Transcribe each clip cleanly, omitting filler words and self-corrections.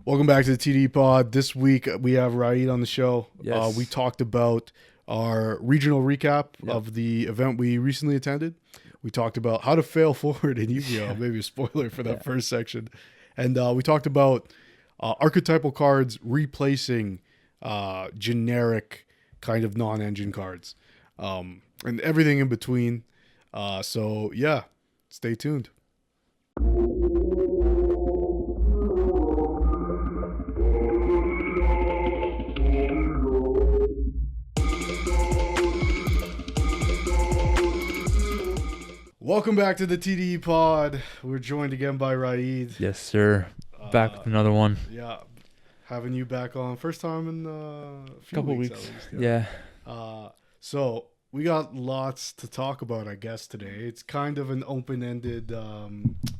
Welcome back to the TDE Pod. This week we have Raaid on the show. Yes. We talked about our regional recap of the event we recently attended. We talked about how to fail forward in Yu-Gi-Oh! Maybe a spoiler for that first section. And we talked about archetypal cards replacing generic kind of non-engine cards and everything in between. So yeah, stay tuned. Welcome back to the TDE Pod. We're joined again by Raaid. Yes, sir. Back with another one. Yeah, having you back on. First time in a few Couple weeks. weeks. At least, Yeah. So we got lots to talk about, I guess, today. It's kind of an open-ended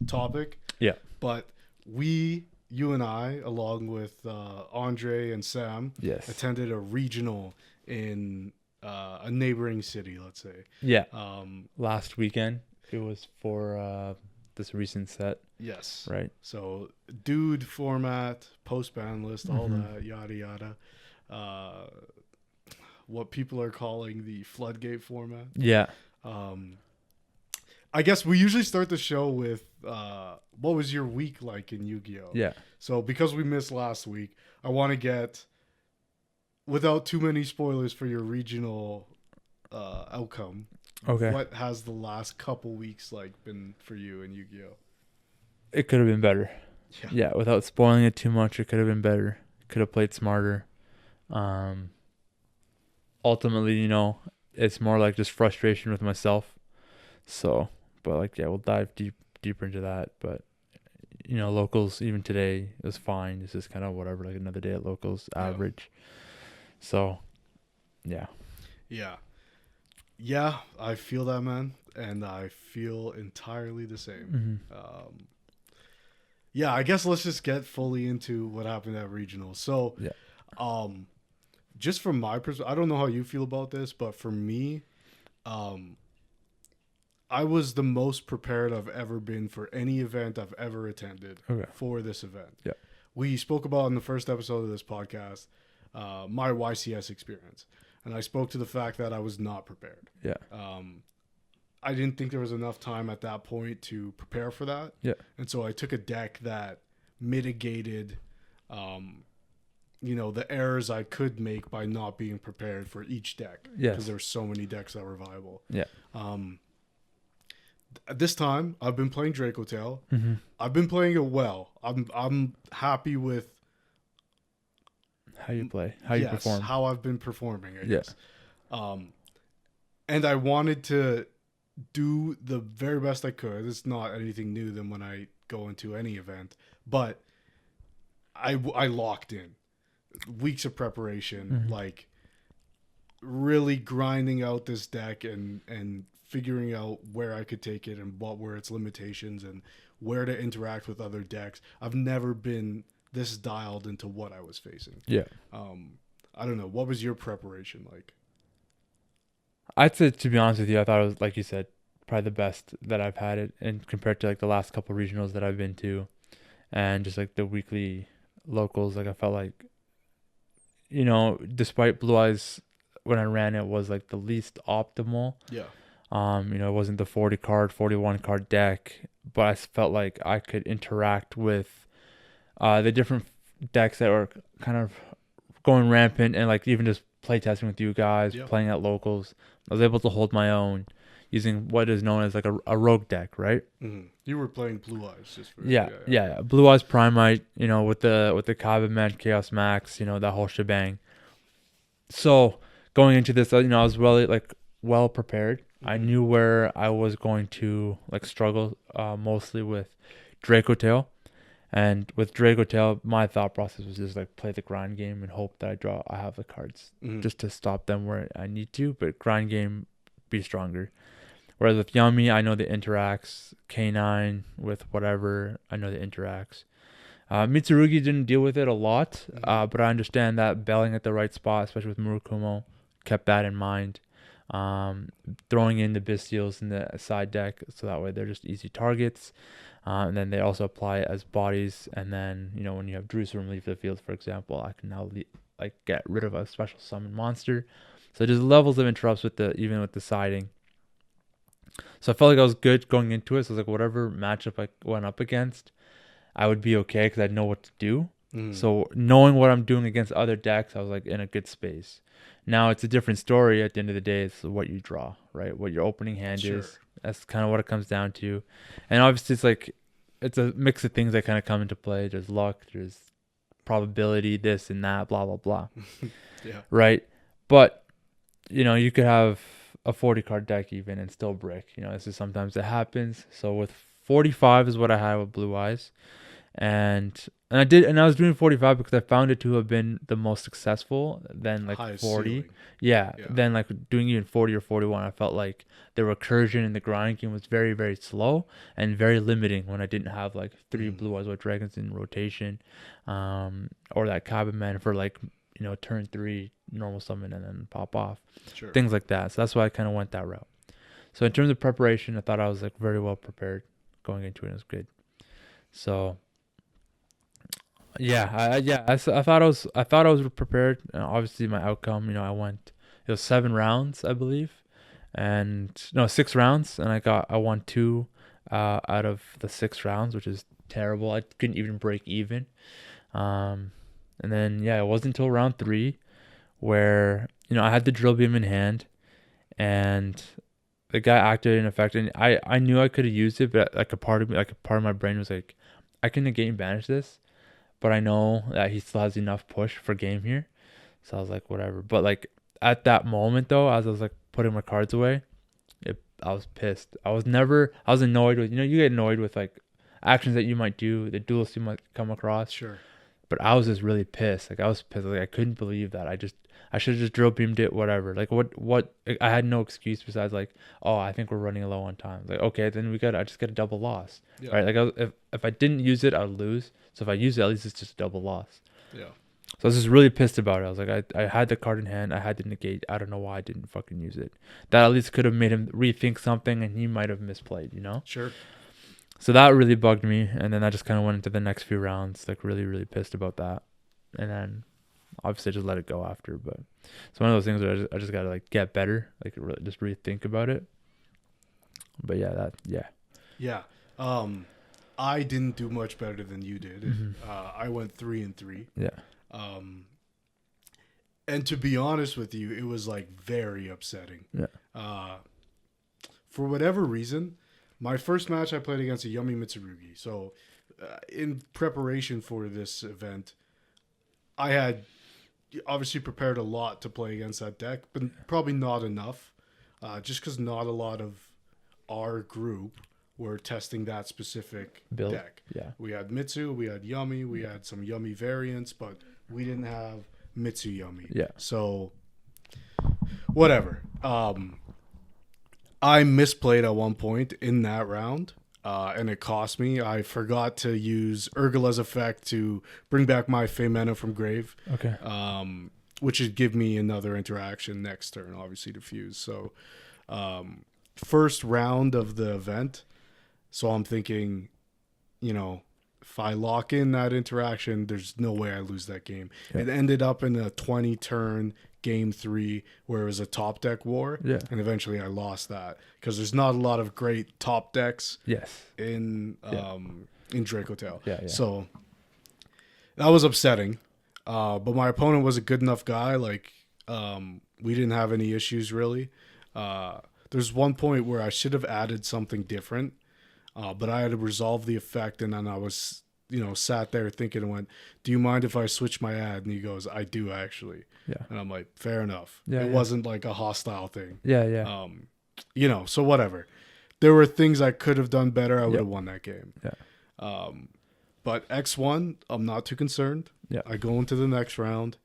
topic. Yeah. But you and I, along with Andre and Sam, Yes. attended a regional in a neighboring city, let's say. Yeah. Last weekend, it was for this recent set, Yes. right? So, dude format, post-ban list, all that, yada, yada. What people are calling the floodgate format. Yeah. I guess we usually start the show with what was your week like in Yu-Gi-Oh? Yeah. So, because we missed last week, I want to get, without too many spoilers for your regional outcome, Okay. what has the last couple weeks like been for you in Yu-Gi-Oh? It could have been better. Yeah. Without spoiling it too much, it could have been better. Could have played smarter. Ultimately, it's more like just frustration with myself. So, but we'll dive deeper into that. But, locals, even today, it was fine. It's just kind of whatever, like another day at locals, average. So, yeah. Yeah, I feel that, man. And I feel entirely the same. I guess let's just get fully into what happened at regional. So, just from my perspective, I don't know how you feel about this, but for me, I was the most prepared I've ever been for any event I've ever attended for this event. Yeah. We spoke about in the first episode of this podcast my YCS experience. And I spoke to the fact that I was not prepared. Yeah. I didn't think there was enough time at that point to prepare for that. Yeah. And so I took a deck that mitigated, the errors I could make by not being prepared for each deck. Yeah. Because there were so many decks that were viable. Yeah. At this time, I've been playing Draco Tail. I've been playing it well. I'm happy with how you play, how you perform, how I've been performing, I guess. And I wanted to do the very best I could. It's not anything new than when I go into any event, but I locked in weeks of preparation, like really grinding out this deck and figuring out where I could take it and what were its limitations and where to interact with other decks. I've never been this dialed into what I was facing. Yeah. I don't know. What was your preparation like? I'd say, to be honest with you, I thought it was, like you said, probably the best that I've had it, and compared to the last couple of regionals that I've been to, and just the weekly locals, I felt like, despite Blue Eyes when I ran it was the least optimal. Yeah. It wasn't the 41 card deck, but I felt like I could interact with the different decks that were kind of going rampant and even just playtesting with you guys, playing at locals. I was able to hold my own using what is known as a rogue deck, right? You were playing Blue Eyes, just for yeah. Blue Eyes Primite, with the Kaiba Med, Chaos Max, that whole shebang. So going into this, I was really well prepared. I knew where I was going to struggle mostly with Draco Tail. And with Draco Tail, my thought process was just play the grind game and hope that I have the cards just to stop them where I need to, but grind game, be stronger. Whereas with Yummy, I know the interacts. K9 with whatever, I know the interacts. Mitsurugi didn't deal with it a lot, but I understand that bailing at the right spot, especially with Murukumo, kept that in mind. throwing in the Bystials in the side deck, so that way they're just easy targets. And then they also apply it as bodies. And then, you know, when you have Jerusalem leave the field, for example, I can now like get rid of a special summon monster. So there's levels of interrupts with even with the siding. So I felt like I was good going into it. So I was like, whatever matchup I went up against, I would be okay because I'd know what to do. So knowing what I'm doing against other decks, I was like in a good space. Now it's a different story. At the end of the day, it's what you draw, right? What your opening hand is. That's kind of what it comes down to. And obviously, it's like it's a mix of things that kind of come into play. There's luck, there's probability, this and that, blah blah blah. Yeah. Right. But you know, you could have a 40 card deck even and still brick. You know, this is sometimes it happens. So with 45 is what I had with Blue Eyes. And I was doing 45 because I found it to have been the most successful. Then like Highest 40, ceiling. yeah. Then like doing even 40 or 41, I felt like the recursion and the grind game was very, very slow and very limiting when I didn't have like 3 Blue Eyes White Dragons in rotation, or that Cabin Man for like, you know, turn 3 normal summon and then pop off, things like that. So that's why I kind of went that route. So in terms of preparation, I thought I was like very well prepared going into it. It was good. So. Yeah, I thought I was prepared. And obviously, my outcome, you know, it was 7 rounds, I believe, and no, 6 rounds, and I won 2 out of the 6 rounds, which is terrible. I couldn't even break even. And then yeah, it wasn't until round 3 where, you know, I had the drill beam in hand, and the guy activated an effect, and I knew I could have used it, but like a part of my brain was like, I can negate and banish this. But I know that he still has enough push for game here. So I was like, whatever. But like at that moment though, as I was like putting my cards away, I was pissed. I was annoyed with, you know, you get annoyed with like actions that you might do, the duelists you might come across. Sure. But I was just really pissed. Like I was pissed. Like I couldn't believe that. I should have just drill beamed it, whatever. Like what I had no excuse besides like, oh, I think we're running low on time. Like, okay, then I just get a double loss. Yeah. Right? Like if I didn't use it, I'd lose. So if I use it, at least it's just a double loss. Yeah. So I was just really pissed about it. I was like, I had the card in hand. I had to negate. I don't know why I didn't fucking use it. That at least could have made him rethink something, and he might have misplayed, you know? Sure. So that really bugged me. And then I just kind of went into the next few rounds, like really, really pissed about that. And then obviously I just let it go after. But it's one of those things where I just got to like get better, like really, just rethink about it. But yeah, Yeah. I didn't do much better than you did. Mm-hmm. I went 3-3. Yeah. And to be honest with you, it was like very upsetting. Yeah. For whatever reason, my first match I played against a Yummy Mitsurugi. So, in preparation for this event, I had obviously prepared a lot to play against that deck, but probably not enough. Just because not a lot of our group were testing that specific build deck. Yeah. We had Mitsu, we had Yummy, we had some Yummy variants, but we didn't have Mitsu Yummy. Yeah. So, whatever. I misplayed at one point in that round, and it cost me. I forgot to use Urgula's effect to bring back my Femena from grave. Okay. Which would give me another interaction next turn, obviously, to fuse. So, first round of the event. So I'm thinking, you know, if I lock in that interaction, there's no way I lose that game. Yeah. It ended up in a 20-turn game 3 where it was a top deck war. Yeah. And eventually I lost that because there's not a lot of great top decks. Yes. In Draco Tail. Yeah. So that was upsetting. But my opponent was a good enough guy. Like, we didn't have any issues really. There's one point where I should have added something different. But I had to resolve the effect, and then I was, you know, sat there thinking and went, do you mind if I switch my ad? And he goes, I do actually. Yeah. And I'm like, fair enough. Yeah, it wasn't like a hostile thing. Yeah. You know, so whatever. There were things I could have done better. I would have won that game. Yeah. But X1, I'm not too concerned. Yeah. I go into the next round.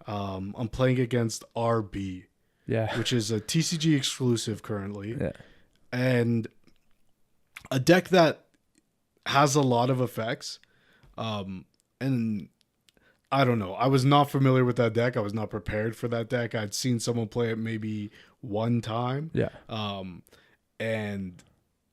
I'm playing against RB. Yeah. Which is a TCG exclusive currently. Yeah. And a deck that has a lot of effects, and I don't know. I was not familiar with that deck. I was not prepared for that deck. I'd seen someone play it maybe one time. Yeah. And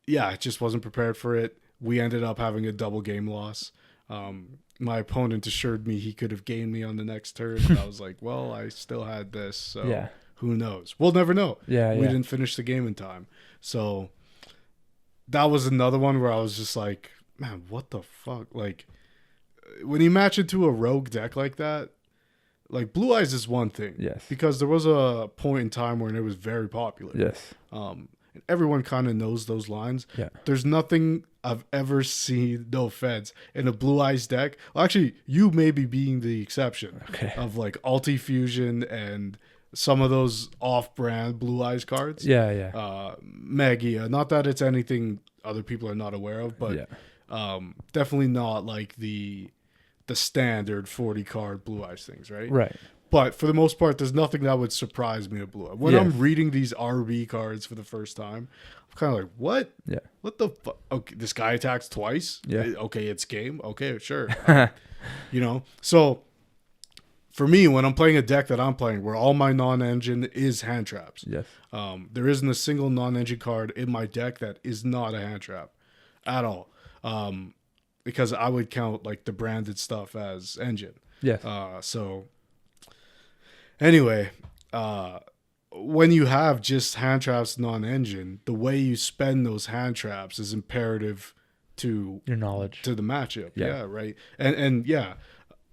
yeah, I just wasn't prepared for it. We ended up having a double game loss. My opponent assured me he could have gained me on the next turn. And I was like, well, I still had this. So who knows? We'll never know. Yeah. We didn't finish the game in time. So that was another one where I was just like, man, what the fuck? Like, when you match into a rogue deck like that, like Blue Eyes is one thing. Yes. Because there was a point in time when it was very popular. Yes. And everyone kind of knows those lines. Yeah. There's nothing I've ever seen, no offense, in a Blue Eyes deck. Well, actually, you may be being the exception of like Ulti Fusion and some of those off-brand Blue Eyes cards. Yeah. Magia. Not that it's anything other people are not aware of, but definitely not like the standard 40 card Blue Eyes things, right? Right. But for the most part, there's nothing that would surprise me of Blue Eye. When I'm reading these RB cards for the first time, I'm kind of like, what? Yeah. What the fuck? Okay, this guy attacks twice? Yeah. Okay, it's game. Okay, sure. You know? So for me, when I'm playing a deck that I'm playing where all my non-engine is hand traps, Yes. there isn't a single non-engine card in my deck that is not a hand trap at all. Because I would count like the branded stuff as engine. Yes. So anyway, when you have just hand traps non-engine, the way you spend those hand traps is imperative to your knowledge, to the matchup. Yeah, right. And yeah,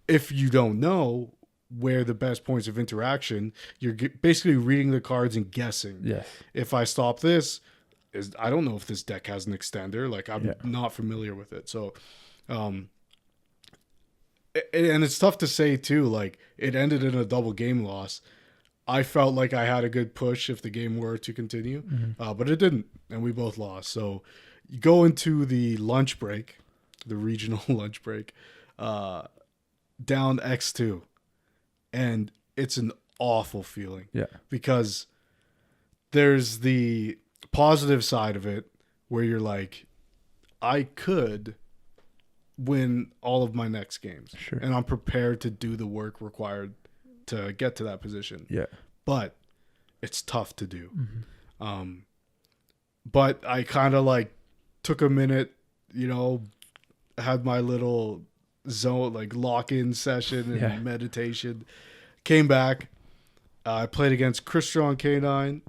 if you don't know where the best points of interaction, you're basically reading the cards and guessing. Yes. If I stop this, I don't know if this deck has an extender. Like I'm not familiar with it. So and it's tough to say too, like it ended in a double game loss. I felt like I had a good push if the game were to continue, but it didn't, and we both lost. So you go into the lunch break, the regional lunch break, down X2, and it's an awful feeling. Yeah. Because there's the positive side of it where you're like, I could win all of my next games. Sure. And I'm prepared to do the work required to get to that position. Yeah. But it's tough to do. But I kind of like took a minute, you know, had my little zone, like lock-in session and meditation. Came back. I played against Crystron K9.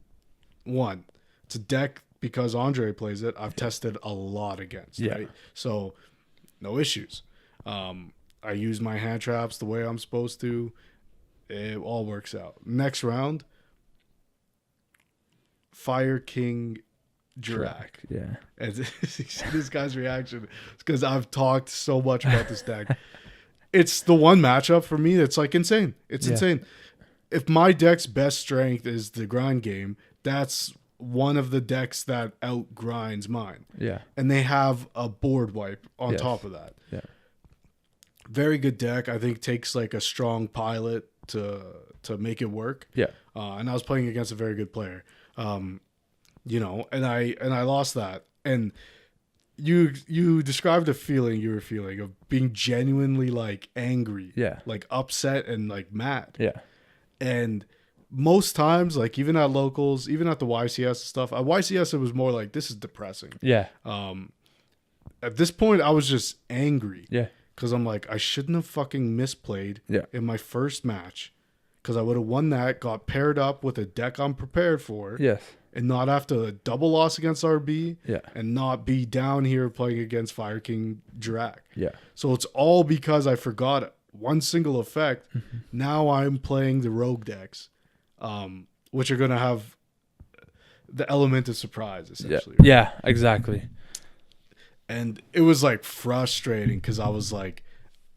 Won. It's a deck, because Andre plays it, I've tested a lot against. Right? So no issues. I use my hand traps the way I'm supposed to. It all works out. Next round, Fire King Dirac. Yeah. And this guy's reaction, because I've talked so much about this deck. It's the one matchup for me that's like insane. It's insane. If my deck's best strength is the grind game, that's one of the decks that outgrinds mine. Yeah. And they have a board wipe on top of that. Yeah. Very good deck. I think takes like a strong pilot to make it work. Yeah. And I was playing against a very good player. You know, and I lost that. And you described the feeling you were feeling of being genuinely like angry. Yeah. Like upset and like mad. Yeah. And most times, like even at locals, even at the YCS and stuff, at YCS it was more like, this is depressing. Yeah. At this point, I was just angry. Yeah. Because I'm like, I shouldn't have fucking misplayed in my first match. Because I would have won that, got paired up with a deck I'm prepared for. Yes. And not have to double loss against RB. Yeah. And not be down here playing against Fire King Dirac. Yeah. So it's all because I forgot one single effect. Now I'm playing the rogue decks, which are going to have the element of surprise, essentially. Yeah, exactly. And it was like frustrating because I was like,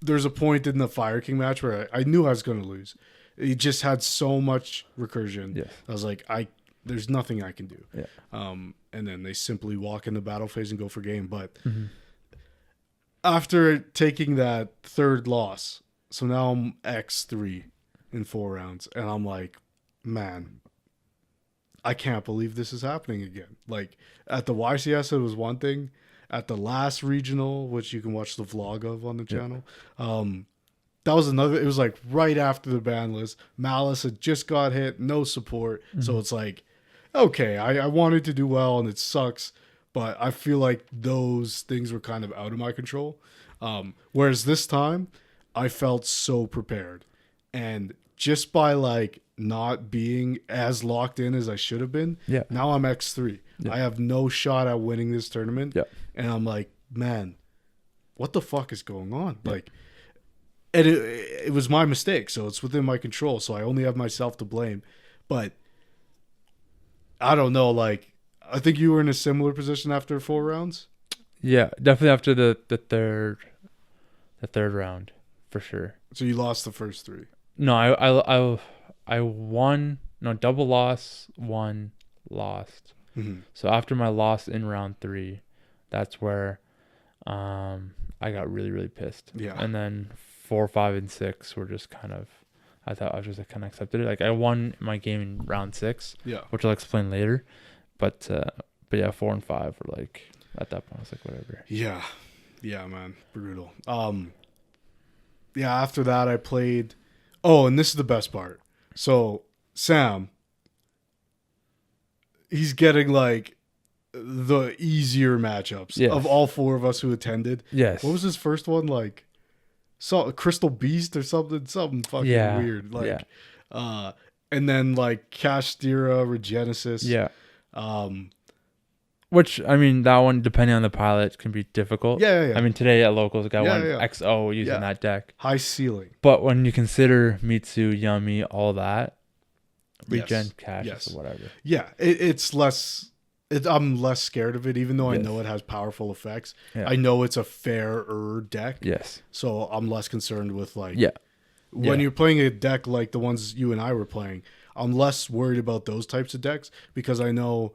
there's a point in the Fire King match where I knew I was going to lose. He just had so much recursion. Yes. I was like, there's nothing I can do. Yeah. And then they simply walk in the battle phase and go for game. But after taking that third loss, so now I'm X3 in 4 rounds. And I'm like, man, I can't believe this is happening again. Like at the YCS, it was one thing. At the last regional, which you can watch the vlog of on the channel, that was another. It was like right after the ban list. Malice had just got hit, no support. So it's like, okay, I wanted to do well, and it sucks, but I feel like those things were kind of out of my control. Whereas this time, I felt so prepared, and just by like not being as locked in as I should have been, now I'm X3. I have no shot at winning this tournament, and I'm like, man, what the fuck is going on? Like, and it was my mistake, so it's within my control. So I only have myself to blame, but I don't know. Like, I think you were in a similar position after 4 rounds. Yeah, definitely after the third round, for sure. So you lost the first 3. No, I won. No, double loss, won, lost. So after my loss in round 3, that's where I got really, really pissed. Yeah. And then 4, 5, and 6 were just kind of, I thought I was just like, kind of accepted it. Like, I won my game in round 6, which I'll explain later. But yeah, 4 and 5 were like, at that point I was like, whatever. Yeah, man, brutal. Yeah, after that I played. Oh, and this is the best part. So Sam, he's getting like the easier matchups of all 4 of us who attended. Yes. What was his first one like? Crystal Beast or something fucking weird. Like, and then like Castira, Regenesis. Yeah. Which, I mean, that one, depending on the pilot, can be difficult. Yeah. I mean, today at Locals, I got one XO using that deck. High ceiling. But when you consider Mitsu, Yummy, all that, regen, cash, or whatever. Yeah, it's less... I'm less scared of it, even though I know it has powerful effects. I know it's a fairer deck. Yes. So I'm less concerned with, like... When you're playing a deck like the ones you and I were playing, I'm less worried about those types of decks because I know...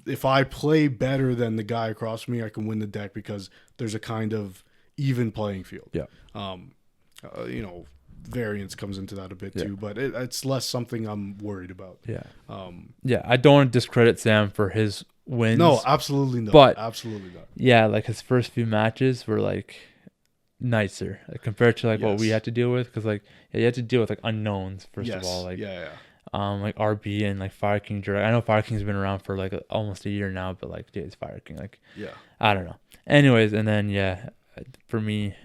if I play better than the guy across from me, I can win the deck because there's a kind of even playing field. Yeah. Variance comes into that a bit too, but it's less something I'm worried about. Yeah. I don't want to discredit Sam for his wins. No, absolutely not. But absolutely not. Yeah, like his first few matches were like nicer compared to like what we had to deal with, because like you had to deal with like unknowns first of all. Like like RB and like Fire King Drake. I know Fire King's been around for like almost a year now, but like, dude, it's Fire King. Like, I don't know. Anyways, and then for me,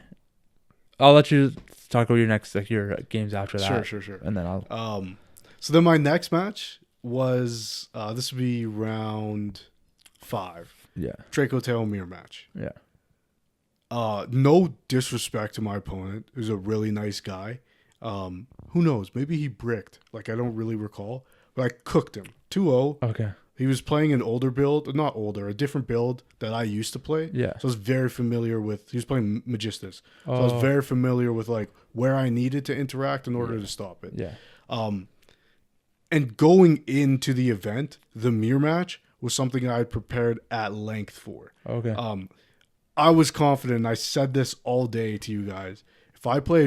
I'll let you talk about your next your games after that. Sure. And then I'll. So then my next match was this would be round 5. Yeah. Draco Tail mirror match. Yeah. No disrespect to my opponent, who's a really nice guy. Who knows? Maybe he bricked. Like, I don't really recall. But I cooked him. 2-0. Okay. He was playing an older build. Not older. A different build that I used to play. Yeah. So I was very familiar with... He was playing Magistus. So I was very familiar with, like, where I needed to interact in order to stop it. Yeah. And going into the event, the mirror match was something I had prepared at length for. Okay. I was confident. And I said this all day to you guys. If I play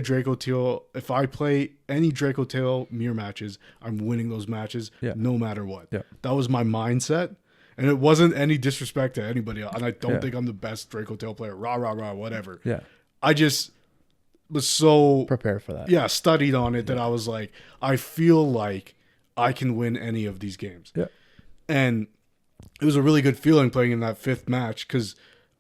any Draco Tail mirror matches, I'm winning those matches no matter what. Yeah. That was my mindset. And it wasn't any disrespect to anybody else. And I don't think I'm the best Draco Tail player. Rah, whatever. Yeah. I just was so... prepared for that. Yeah, studied on it that I was like, I feel like I can win any of these games. Yeah. And it was a really good feeling playing in that 5th match because...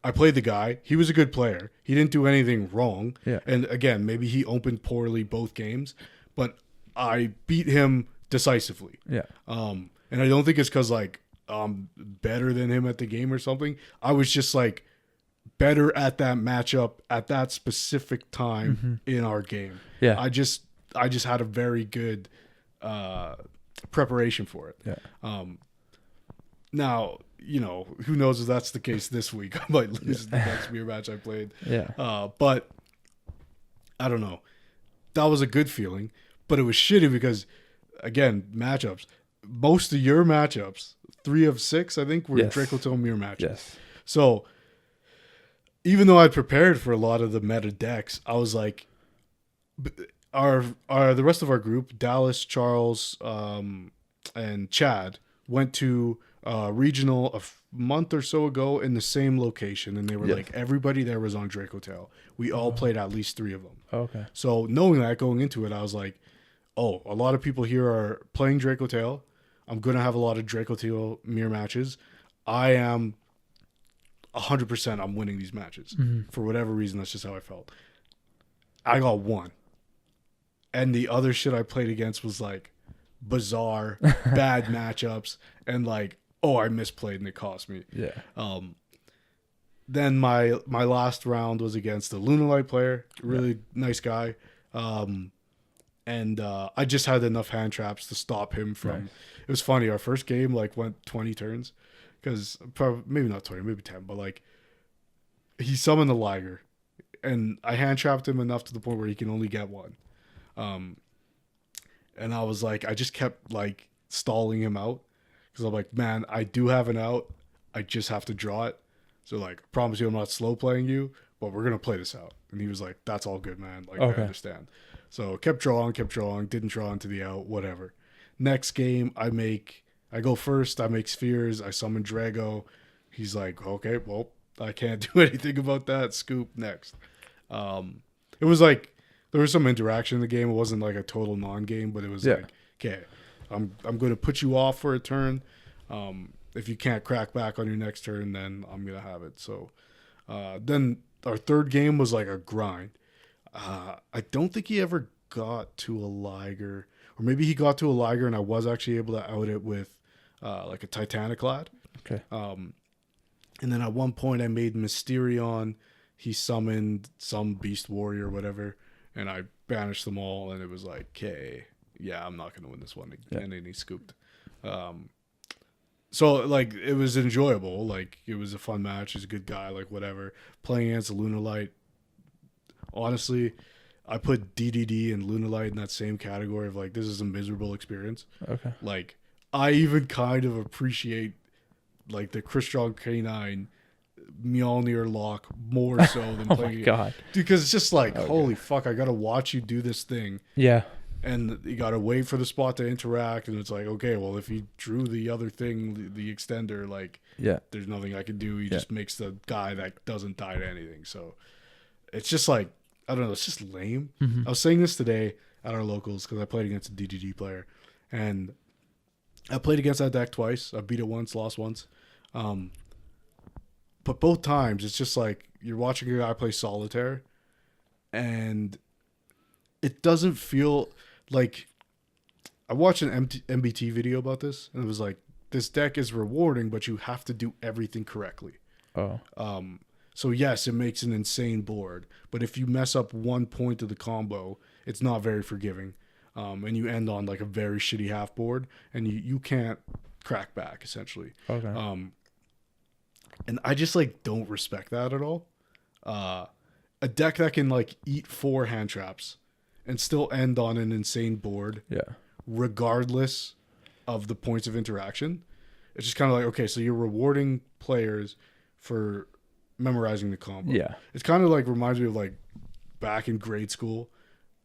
I played the guy. He was a good player. He didn't do anything wrong. Yeah. And again, maybe he opened poorly both games, but I beat him decisively. Yeah. And I don't think it's because like I'm better than him at the game or something. I was just like better at that matchup at that specific time in our game. Yeah. I just had a very good preparation for it. Yeah. Now, you know, who knows if that's the case this week. I might lose the next mirror match I played. Yeah. But I don't know. That was a good feeling, but it was shitty because, again, matchups. Most of your matchups, 3 of 6, I think, were Draco Tail mirror matches. Yes. So even though I prepared for a lot of the meta decks, I was like, the rest of our group, Dallas, Charles, and Chad, went to regional month or so ago in the same location, and they were Yes. like everybody there was on Draco Tail. We all played at least 3 of them. Okay. So knowing that going into it, I was like, oh, a lot of people here are playing Draco Tail. I'm gonna have a lot of Draco Tail mirror matches. I am 100%. I'm winning these matches for whatever reason. That's just how I felt. I got 1, and the other shit I played against was like bizarre, bad matchups, and like, oh, I misplayed and it cost me. Yeah. Then my last round was against the Lunalight player, really nice guy, and I just had enough hand traps to stop him from. Nice. It was funny. Our first game like went 20 turns, because probably maybe not 20, maybe 10, but like he summoned the Liger, and I hand trapped him enough to the point where he can only get 1. And I was like, I just kept like stalling him out, because I'm like, man, I do have an out. I just have to draw it. So like, I promise you I'm not slow playing you, but we're going to play this out. And he was like, that's all good, man. Like, Okay. I understand. So kept drawing, didn't draw into the out, whatever. Next game, I go first, I make spheres, I summon Drago. He's like, okay, well, I can't do anything about that. Scoop next. It was like, there was some interaction in the game. It wasn't like a total non-game, but it was like, okay, I'm going to put you off for a turn. If you can't crack back on your next turn, then I'm going to have it. So then our third game was like a grind. I don't think he ever got to a Liger, or maybe he got to a Liger and I was actually able to out it with like a Titanic Lad. Okay. And then at one point I made Mysterion. He summoned some Beast Warrior or whatever, and I banished them all, and it was like, okay, yeah, I'm not going to win this one. Yeah. And then he scooped. So, like, it was enjoyable. Like, it was a fun match. He's a good guy, like, whatever. Playing against Lunalight, honestly, I put DDD and Lunalight in that same category of, like, this is a miserable experience. Okay. Like, I even kind of appreciate, like, the Chris Strong K9 Mjolnir lock more so than Oh playing my it. god. Because it's just like, Okay. holy fuck, I gotta watch you do this thing, Yeah. and you gotta wait for the spot to interact, and it's like, okay, well, if he drew the other thing, the extender, like, Yeah. there's nothing I can do. He just makes the guy that doesn't die to anything. So it's just like, I don't know, it's just lame. I was saying this today at our locals, because I played against a DDD player, and I played against that deck twice. I beat it once, lost once. But both times, it's just like you're watching a guy play solitaire, and it doesn't feel like. I watched an MBT video about this, and it was like, this deck is rewarding, but you have to do everything correctly. Oh. So yes, it makes an insane board, but if you mess up one point of the combo, it's not very forgiving, and you end on like a very shitty half board, and you can't crack back essentially. Okay. And I just like don't respect that at all. A deck that can like eat 4 hand traps and still end on an insane board, Yeah. regardless of the points of interaction. It's just kind of like, okay, so you're rewarding players for memorizing the combo. Yeah. It's kind of like reminds me of like back in grade school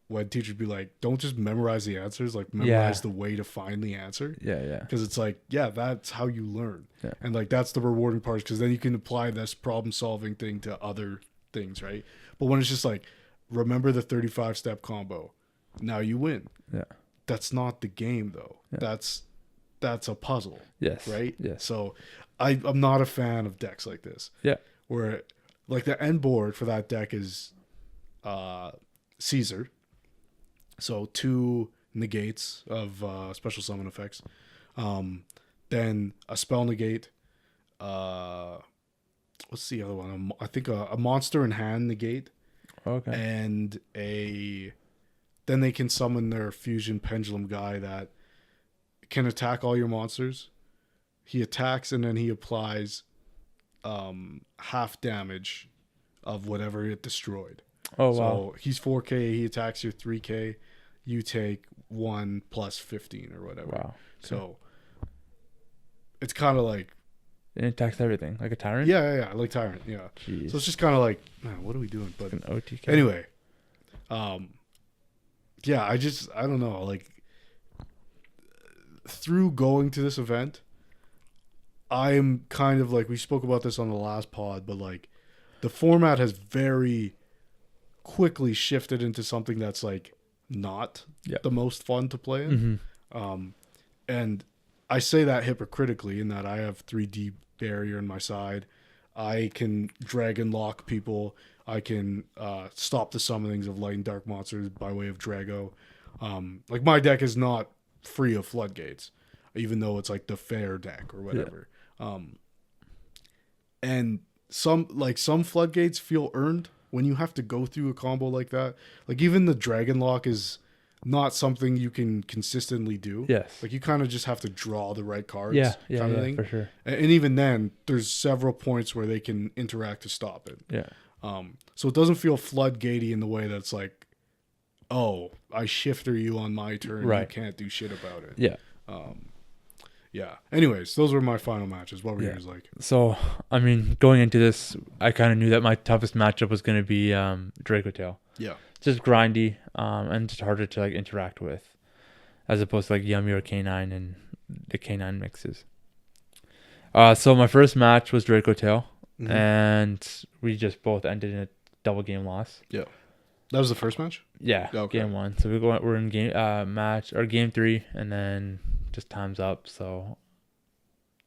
when teachers be like, don't just memorize the answers, like memorize the way to find the answer. Yeah. Yeah. Because it's like, yeah, that's how you learn. Yeah. And like, that's the rewarding part, because then you can apply this problem solving thing to other things, right? But when it's just like, remember the 35-step combo, now you win. Yeah. That's not the game though. Yeah. That's a puzzle. Yes. Right? Yes. So I'm not a fan of decks like this. Yeah. Where like the end board for that deck is Caesar. So 2 negates of special summon effects. Then a spell negate. What's the other one? I think a monster in hand negate. Okay. And then they can summon their fusion pendulum guy that can attack all your monsters. He attacks and then he applies half damage of whatever it destroyed. Oh, so wow. he's 4K, he attacks your 3K, you take 1 plus 15 or whatever. Wow. So it's kind of like, And it attacks everything, like a tyrant. yeah, like Tyrant, yeah. Jeez. So it's just kind of like, man, what are we doing? But An OTK. anyway, yeah, I don't know, like, through going to this event, I'm kind of like, we spoke about this on the last pod, but like the format has very quickly shifted into something that's like not the most fun to play in. And I say that hypocritically in that I have 3D barrier in my side. I can dragon lock people. I can stop the summonings of light and dark monsters by way of Drago. Like my deck is not free of floodgates, even though it's like the fair deck or whatever. And some floodgates feel earned when you have to go through a combo like that. Like even the dragon lock is not something you can consistently do. Yes. Like you kind of just have to draw the right cards. Yeah, kind of thing. for sure. And even then, there's several points where they can interact to stop it. Yeah. So it doesn't feel floodgatey in the way that's like, oh, I shifter you on my turn. Right. You can't do shit about it. Yeah. Yeah. Anyways, those were my final matches. What were yours like? So, I mean, going into this, I kind of knew that my toughest matchup was going to be Draco Tail. Yeah. Just grindy and just harder to like interact with, as opposed to like Yummy or K9 and the K9 mixes. So my first match was Draco Tail, and we just both ended in a double game loss. Yeah. That was the first match? Yeah. Okay. Game 1. So we're in game 3, and then just time's up. So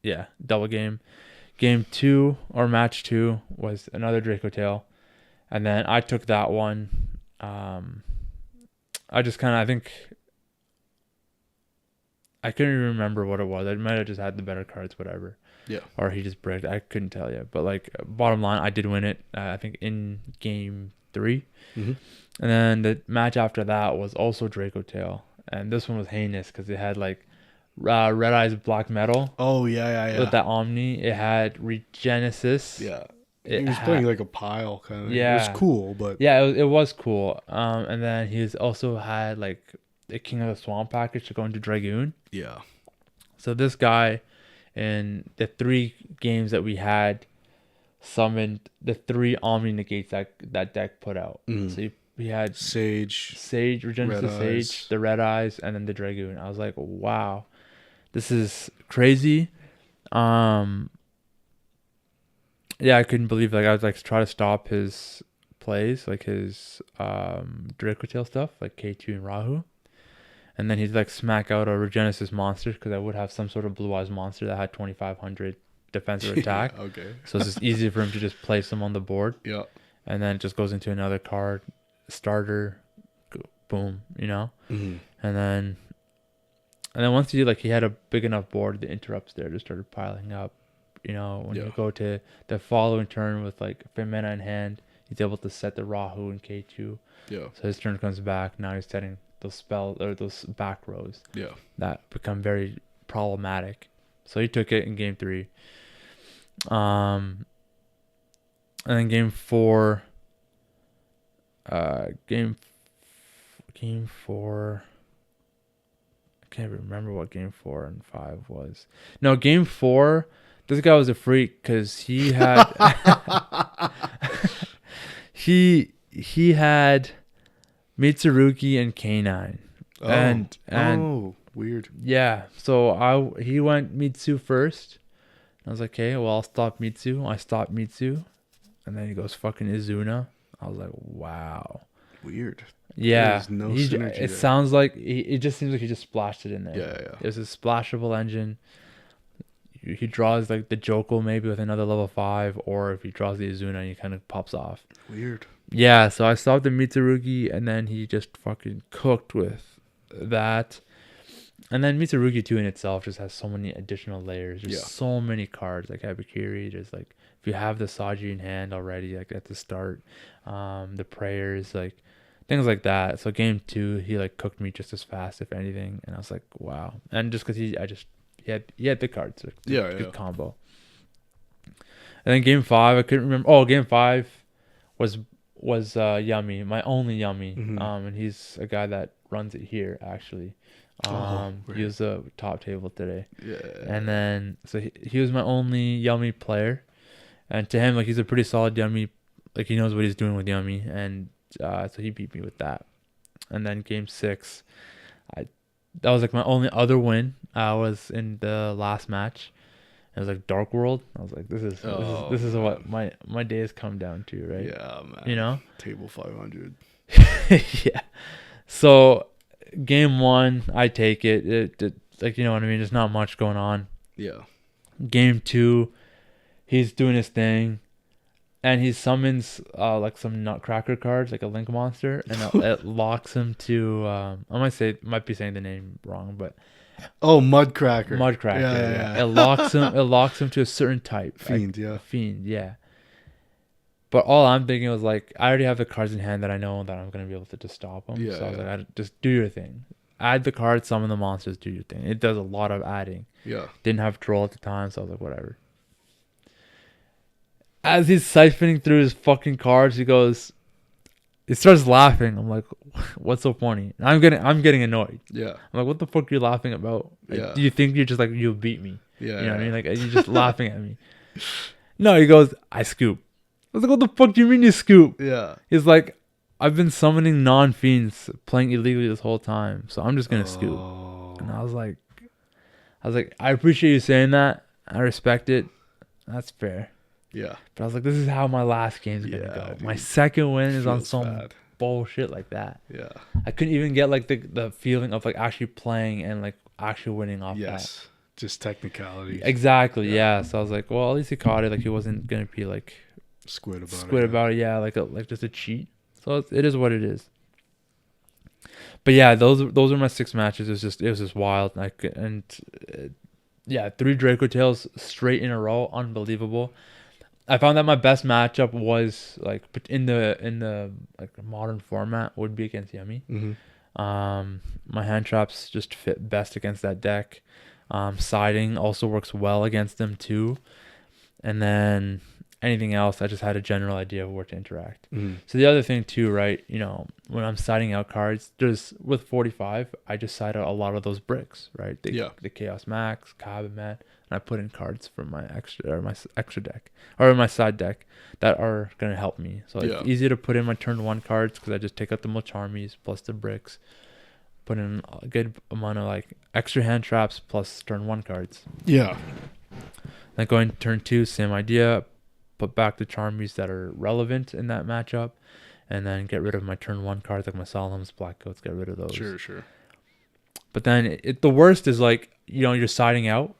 yeah, double game. Game 2 or match 2 was another Draco Tail, and then I took that one. I think I couldn't even remember what it was. I might have just had the better cards, whatever. Yeah. Or he just bricked. I couldn't tell you. But like bottom line, I did win it. I think in game 3. And then the match after that was also Draco Tail, and this one was heinous because it had like Red Eyes Black Metal. Oh yeah. With that Omni, it had Regenesis. Yeah. He was playing like a pile kind of. Yeah. It was cool, but yeah, it was cool. And then he's also had like the King of the Swamp package to go into Dragoon. Yeah. So this guy, in the 3 games that we had, summoned the 3 Omni negates that deck put out. So we had Sage, Regenesis Sage, the Red Eyes, and then the Dragoon. I was like, wow, this is crazy. Yeah, I couldn't believe, like, I was like try to stop his plays, like his Draco Tail stuff, like K2 and Rahu, and then he'd like smack out a Regenesis monster because I would have some sort of Blue Eyes monster that had 2,500 defense or attack. Okay. So it's just easy for him to just place them on the board. Yeah. And then it just goes into another card, starter, boom, you know. And then once he had a big enough board, the interrupts there just started piling up. You know, when you go to the following turn with like Femina in hand, he's able to set the Rahu and K2. Yeah. So his turn comes back. Now he's setting those spells or those back rows. Yeah. That become very problematic. So he took it in game 3. And then game 4. Game 4. I can't remember what game 4 and 5 was. No, game 4. This guy was a freak because he had he had Mitsurugi and K9. And weird. Yeah, so he went Mitsu first. I was like, okay, well, I'll stop Mitsu. I stopped Mitsu, and then he goes fucking Izuna. I was like, wow, weird. Yeah, no synergy it sounds like it just seems like he just splashed it in there. Yeah. It's a splashable engine. He draws like the Joko maybe with another level 5, or if he draws the Izuna, he kind of pops off. Weird. Yeah, so I stopped the Mitsurugi, and then he just fucking cooked with that. And then Mitsurugi too in itself just has so many additional layers. There's so many cards like Abikiri. There's like, if you have the Saji in hand already, like at the start, the prayers, like things like that. So game 2, he like cooked me just as fast, if anything, and I was like, wow. And just because he had the cards, like, good combo. And then game 5, I couldn't remember. Oh, game 5 was Yummy, my only Yummy. And he's a guy that runs it here actually. He was a top table today. Yeah. And then so he was my only Yummy player, and to him, like, he's a pretty solid Yummy, like he knows what he's doing with Yummy, and so he beat me with that. And then game 6, that was like my only other win. I was in the last match, It was like Dark World. I was like, this is what my days come down to, right? Yeah, man. You know? Table 500. Yeah. So game 1, I take it. It like, you know what I mean? There's not much going on. Yeah. Game 2, he's doing his thing, and he summons like some Nutcracker cards, like a Link monster, and it locks him to might be saying the name wrong, but Mudcracker. Yeah. It locks him to a certain type. Fiend, like, Fiend, yeah. But all I'm thinking was like, I already have the cards in hand that I know that I'm gonna be able to just stop them. Yeah, so I was like, just do your thing. Add the cards, summon the monsters, do your thing. It does a lot of adding. Yeah. Didn't have troll at the time, so I was like, whatever. As he's siphoning through his fucking cards, he starts laughing. I'm like, what's so funny? And I'm getting annoyed. Yeah. I'm like, what the fuck are you laughing about? Like, Yeah. Do you think you're just like, you'll beat me? Yeah. You know what I mean? Like, you're just laughing at me. No, he goes, I scoop. I was like, what the fuck do you mean you scoop? Yeah. He's like, I've been summoning non-fiends playing illegally this whole time, so I'm just gonna scoop. And I was like, I appreciate you saying that. I respect it. That's fair. Yeah. But I was like, this is how my last game's gonna go. Dude. My second win is on some bad. bullshit like that. Yeah. I couldn't even get like the feeling of like actually playing and like actually winning off that. Yes. Just technicality. Exactly. Yeah. So I was like, well, at least he caught it. Like he wasn't gonna be like Squid about it. Yeah, like just a cheat. So it is what it is. But yeah, those are my 6 matches. It was just wild. Yeah, 3 Draco Tails straight in a row, unbelievable. I found that my best matchup was like in the like modern format would be against Yummy. Mm-hmm. My hand traps just fit best against that deck. Siding also works well against them too. And then anything else, I just had a general idea of where to interact. Mm-hmm. So the other thing too, right? You know, when I'm siding out cards, with 45, I just side out a lot of those bricks, right? The Chaos Max, Cabinet, and I put in cards from my extra deck or my side deck that are gonna help me. So it's easy to put in my turn 1 cards because I just take out the Mulcharmies plus the bricks, put in a good amount of like extra hand traps plus turn 1 cards. Yeah. Then going to turn 2, same idea. Put back the Charmies that are relevant in that matchup, and then get rid of my turn 1 cards like my Solemns, Black Goats. Get rid of those. Sure. But then the worst is like, you know, you're siding out,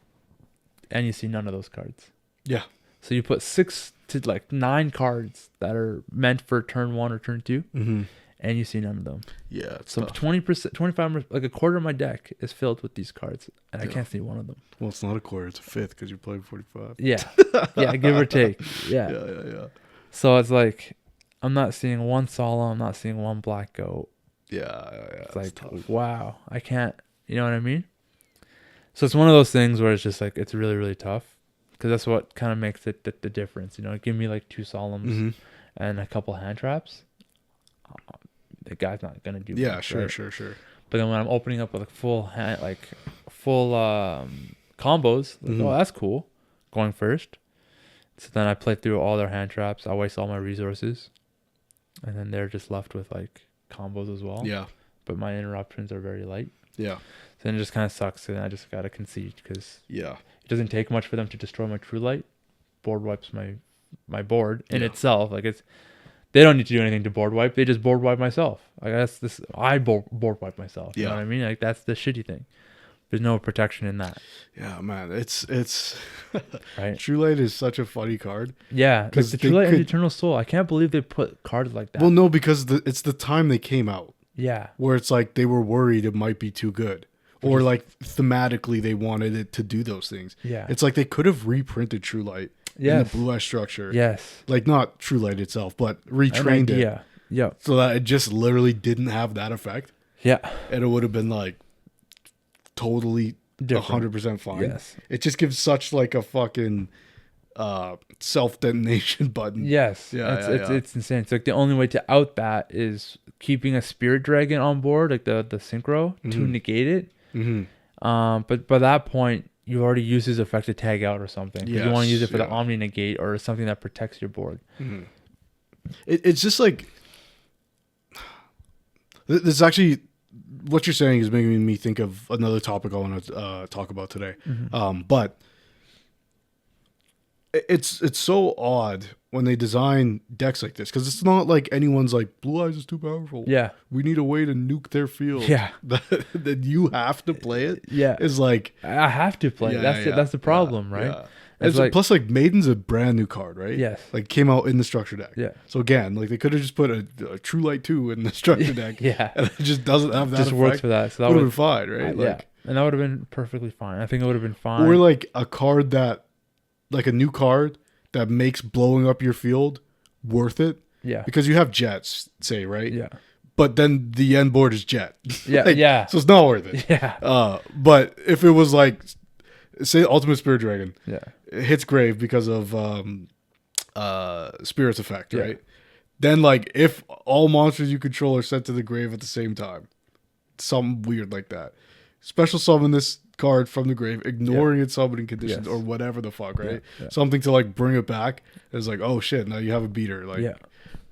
and you see none of those cards. Yeah. So you put 6 to like 9 cards that are meant for turn 1 or turn 2, Mm-hmm. and you see none of them. Yeah. So 20%, 25%, like a quarter of my deck is filled with these cards, and I can't see one of them. Well, it's not a quarter; it's a fifth because you're playing 45. Yeah, give or take. Yeah. Yeah. So it's like, I'm not seeing one Solemn, I'm not seeing one Black Goat. Yeah. It's like, tough. Wow, I can't, you know what I mean? So it's one of those things where it's just like, it's really, really tough, because that's what kind of makes it the difference. You know, give me like 2 Solemns Mm-hmm. and a couple hand traps. The guy's not gonna do. Yeah, much, sure. But then when I'm opening up with like full combos, like, oh, that's cool. Going first. So then I play through all their hand traps. I waste all my resources, and then they're just left with like combos as well. Yeah. But my interruptions are very light. Yeah. So then it just kind of sucks, and I just gotta concede because Yeah. it doesn't take much for them to destroy my True Light. Board wipes my board in itself. Like they don't need to do anything to board wipe. They just board wipe myself. Like I board wipe myself. You know what I mean? Like that's the shitty thing. There's no protection in that. Yeah, man. It's right. True Light is such a funny card. Yeah, because the True Light and Eternal Soul. I can't believe they put cards like that. Well, no, because it's the time they came out. Yeah. Where it's like they were worried it might be too good. Or like thematically they wanted it to do those things. Yeah. It's like they could have reprinted True Light in the Blue Eye structure. Yes. Like not True Light itself, but retrained it. Yeah. Yeah. So that it just literally didn't have that effect. Yeah. And it would have been like totally 100% fine. Yes. It just gives such like a fucking self-detonation button. Yes. It's insane. It's like the only way to out that is keeping a Spirit Dragon on board, like the synchro, to negate it. Mm-hmm. But by that point, you already used his effect to tag out or something. You want to use it for the Omni Negate or something that protects your board. Mm-hmm. It's just like this actually. What you're saying is making me think of another topic I want to talk about today. Mm-hmm. But it's so odd when they design decks like this, because it's not like anyone's like, Blue Eyes is too powerful. Yeah. We need a way to nuke their field. Yeah. That you have to play it. Yeah. Is like, I have to play. That's the problem, right? Yeah. It's like, plus, like, Maiden's a brand new card, right? Yes. Like, came out in the structure deck. Yeah. So again, like, they could have just put a True Light 2 in the structure deck. Yeah. And it just doesn't have that just effect. works for that. So that would would have been fine, right? yeah. And that would have been perfectly fine. I think it would have been fine. Or like a card that, like a new card that makes blowing up your field worth it. Yeah. Because you have Jets, say, right? Yeah. But then the end board is Jet. Yeah. Like, Yeah. So it's not worth it. Yeah. But if it was like, say, Ultimate Spirit Dragon. Yeah. It hits Grave because of Spirit's effect, Yeah. right? Then, like, if all monsters you control are sent to the grave at the same time, something weird like that. Special summon this card from the grave, ignoring its summoning conditions, Yes. or whatever the fuck, right? Yeah. Something to like bring it back. It's like, oh shit, now you have a beater. Like, Yeah.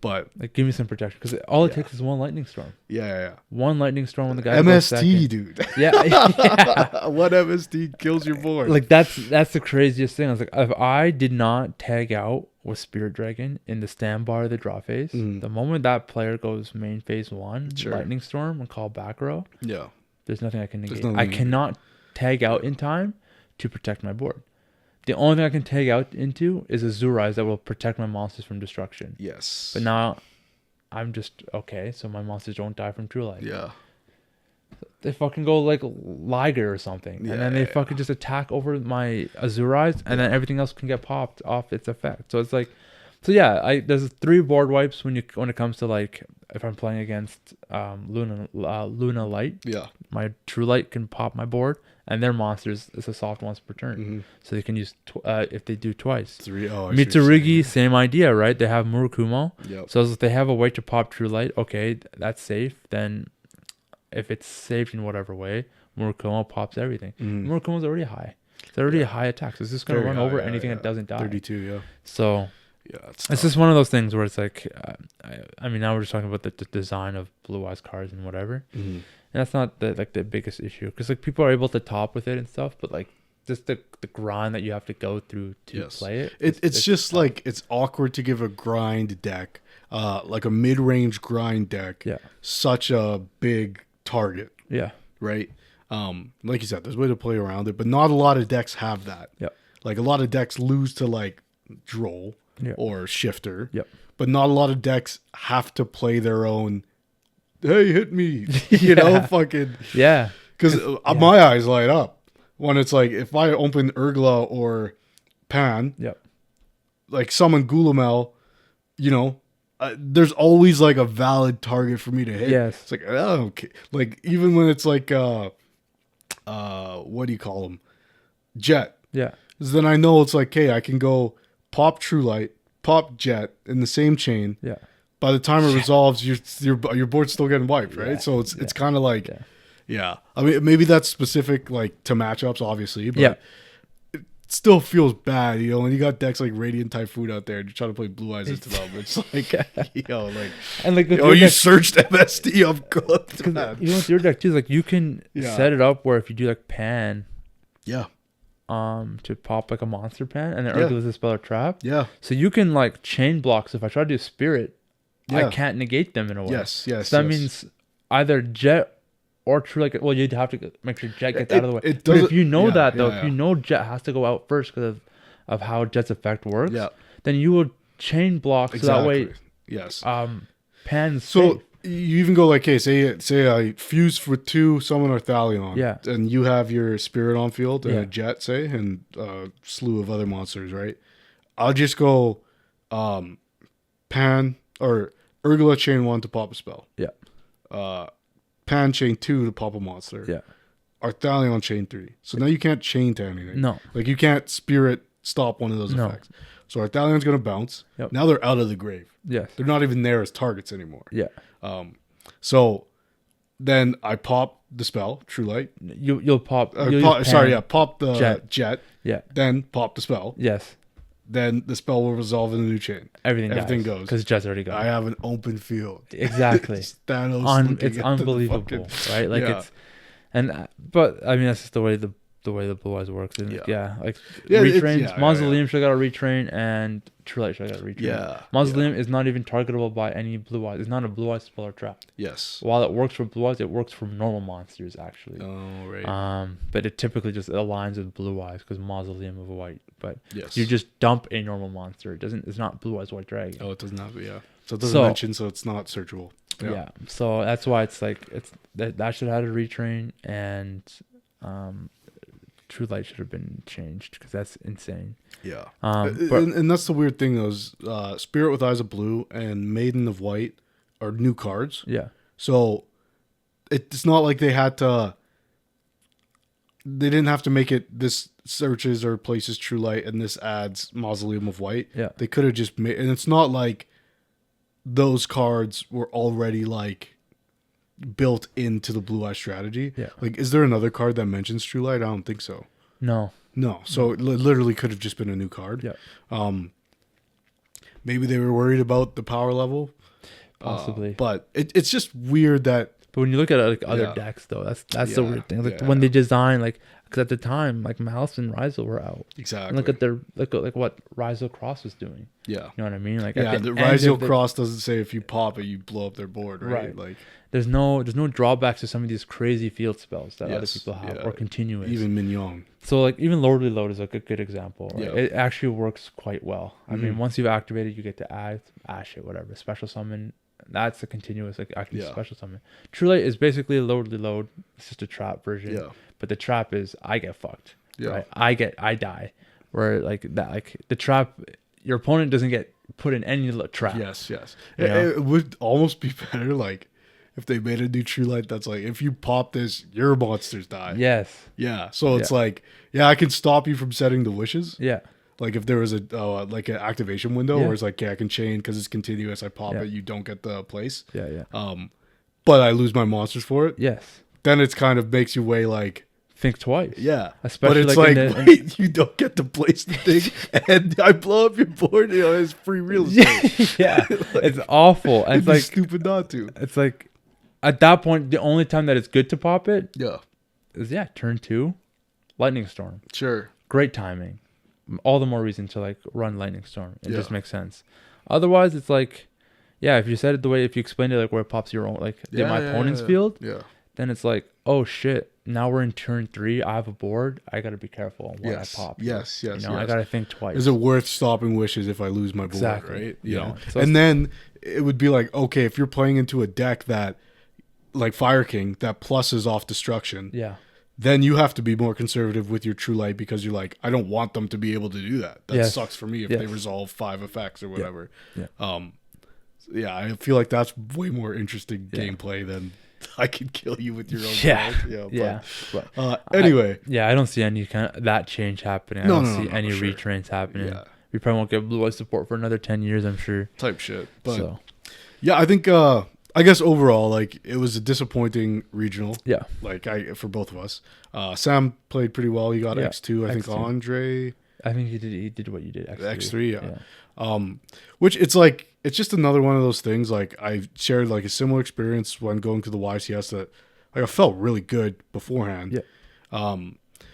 but Like, give me some protection, because all it takes is one lightning storm. yeah. One lightning storm when the guy goes MST, second. dude. Yeah. Yeah. One MST kills your board. Like, that's the craziest thing. I was like, if I did not tag out with Spirit Dragon in the stand bar of the draw phase, the moment that player goes main phase 1, Sure. lightning storm and call back row, yeah. there's nothing I can negate. nothing I you can cannot tag out in time to protect my board. The only thing I can tag out into is a Zurize that will protect my monsters from destruction. Yes. But now I'm just okay, so my monsters don't die from True Light. Yeah. They fucking go like Liger or something, and then they fucking just attack over my Azurize, and then everything else can get popped off its effect. So it's like, so yeah, there's 3 board wipes when it comes to like if I'm playing against Luna Light. Yeah. My True Light can pop my board, and their monsters is a soft once per turn, so they can use if they do twice. 3. Oh, I see what you're Mitsurugi, same idea, right? They have Murakumo, Yep. so if they have a way to pop True Light, okay, that's safe. Then if it's saved in whatever way, Murakumo pops everything. Murakumo's already high. It's already a high attack, so it's just going to Very run over high, anything that doesn't die. 32, yeah. So Yeah, it's just one of those things where it's like, I mean, now we're just talking about the design of Blue Eyes cards and whatever. And that's not the biggest issue, because like people are able to top with it and stuff, but like just the grind that you have to go through to play it. It's just tough. Like, it's awkward to give a grind deck, like a mid-range grind deck, such a big target. Yeah. Right? Like you said, there's a way to play around it, but not a lot of decks have that. Yeah. Like, a lot of decks lose to like Droll or Shifter. Yep. But not a lot of decks have to play their own, hey, hit me. You know, fucking. Yeah. Because my eyes light up when it's like, if I open Urgla or Pan, like summon Gulamel, you know, there's always like a valid target for me to hit. Yes. It's like, oh, okay. Like, even when it's like, what do you call them? Jet. Yeah. Then I know it's like, okay, I can go pop True Light, pop Jet in the same chain. Yeah. By the time it resolves, your board's still getting wiped, right? So it's kind of like, I mean, maybe that's specific like to matchups, obviously, but it still feels bad, you know, when you got decks like Radiant Typhoon out there and you're trying to play Blue Eyes into them. It's like, yo, like, and like, you deck, searched MST up good. Even with your deck too, like you can set it up where if you do like Pan, to pop like a monster Pan, and then Urgla a spell or trap. Yeah. So you can like chain blocks. If I try to do Spirit, I can't negate them in a way. Yes. So that means either Jet or True Light. Well, you'd have to make sure Jet gets out of the way. But if you know that though, if you know Jet has to go out first because of how Jet's effect works, then you will chain block so that way. Yes. Pan's so safe. You even go like, hey, say I fuse for 2, summon Arthalion, and you have your Spirit on field and a Jet, say, and a slew of other monsters, right? I'll just go Pan or Urgla chain 1 to pop a spell. Pan chain 2 to pop a monster. Arthalion chain 3. So now you can't chain to anything. No. Like, you can't Spirit stop one of those effects. So Arthalion's going to bounce. Now they're out of the grave. Yes. They're not even there as targets anymore. Yeah. So then I pop the spell, True Light. You'll pop. Pop the jet. Yeah. Then pop the spell. Yes. Then the spell will resolve in the new chain. Everything goes because Jet's already gone. I have an open field. Exactly. It's unbelievable, right? Like it's, but I mean that's just the way the the way the Blue Eyes works. And like Yeah, retrains. Mausoleum should have got a retrain, and True Light should have got a retrain. Yeah. Mausoleum is not even targetable by any Blue Eyes. It's not a Blue Eyes spell or trap. Yes. While it works for Blue Eyes, it works for normal monsters actually. Oh, right. But it typically just aligns with Blue Eyes because Mausoleum of White. But Yes. you just dump a normal monster. It's not Blue Eyes White Dragon. Oh, it doesn't have it. Yeah. So it doesn't mention, so it's not searchable. Yeah. So that's why it's like that should have had a retrain, and True Light should have been changed because that's insane. Yeah. But, and that's the weird thing though. Is, Spirit with Eyes of Blue and Maiden of White are new cards. Yeah. So it's not like they had to. They didn't have to make it this searches or places True Light and this adds Mausoleum of White. Yeah. They could have just made, and it's not like those cards were already like built into the Blue Eye strategy. Yeah. Like, is there another card that mentions True Light? I don't think so. No. So it literally could have just been a new card. Yeah. Maybe they were worried about the power level. Possibly. But it's just weird that. But when you look at like other decks, though, that's the weird thing. Like Yeah. when they design, like, because at the time, like Malice and Raizo were out. Exactly. And look at their like what Raizo Cross was doing. Yeah. You know what I mean? Like, Yeah, the Raizo Cross doesn't say if you pop it, you blow up their board, right? Right. Like, there's no drawbacks to some of these crazy field spells that other Yes, people have, yeah. or continuous. even Mignon. So like even Lordly Load is like a good example. Right? Yeah. It actually works quite well. I mean, Mhm. once you've activated, you get to add shit, whatever, special summon. That's a continuous like active special summon. True Light is basically a Lordly Load. It's just a trap version. Yeah. But the trap is I get fucked. Yeah. Right? I die. Where like that, like the trap, your opponent doesn't get put in any trap. Yes. You It, know? it would almost be better, like, if they made a new True Light that's like, if you pop this, your monsters die. Yes. Yeah. So it's like, I can stop you from setting the wishes. Yeah. Like if there was a like an activation window Yeah. where it's like, I can chain because it's continuous. I pop Yeah. it, you don't get the place. Yeah. But I lose my monsters for it. Yes. Then it's kind of makes you weigh like, Think twice. yeah. Especially but it's like like, in wait, you don't get to place the thing, and I blow up your board. You know, it's free real estate. Yeah. It's awful. And It'd it's be like stupid not to. it's like at that point the only time that it's good to pop it Yeah. is turn 2, Lightning Storm. Sure. Great timing. All the more reason to like run Lightning Storm. It just Yeah. makes sense. Otherwise, it's like, if you said it the way, if you explained it like where it pops your own, like my opponent's field, Yeah. then it's like, oh shit, now we're in turn 3. I have a board. I got to be careful on what I pop. Yes. You know, I got to think twice. Is it worth stopping wishes if I lose my board? Exactly. Right. You Yeah. know, so And then it would be like, okay, if you're playing into a deck that, like Fire King, that pluses off destruction, yeah. then you have to be more conservative with your True Light because you're like, I don't want them to be able to do that. That Yes. sucks for me if Yes. they resolve 5 effects or whatever. Yeah. I feel like that's way more interesting gameplay than I can kill you with your own card. But anyway. I don't see any kind of that change happening. I don't see any retrains happening. Yeah. We probably won't get Blue Eye support for another 10 years, I'm sure. Type shit. But So, yeah, I think I guess overall, like, it was a disappointing regional. yeah. Like for both of us. Sam played pretty well. He got X2. I think X2. Andre I think he did what you did. X3, yeah. Which it's like, it's just another one of those things. Like, I shared like a similar experience when going to the YCS that like I felt really good beforehand. Yeah.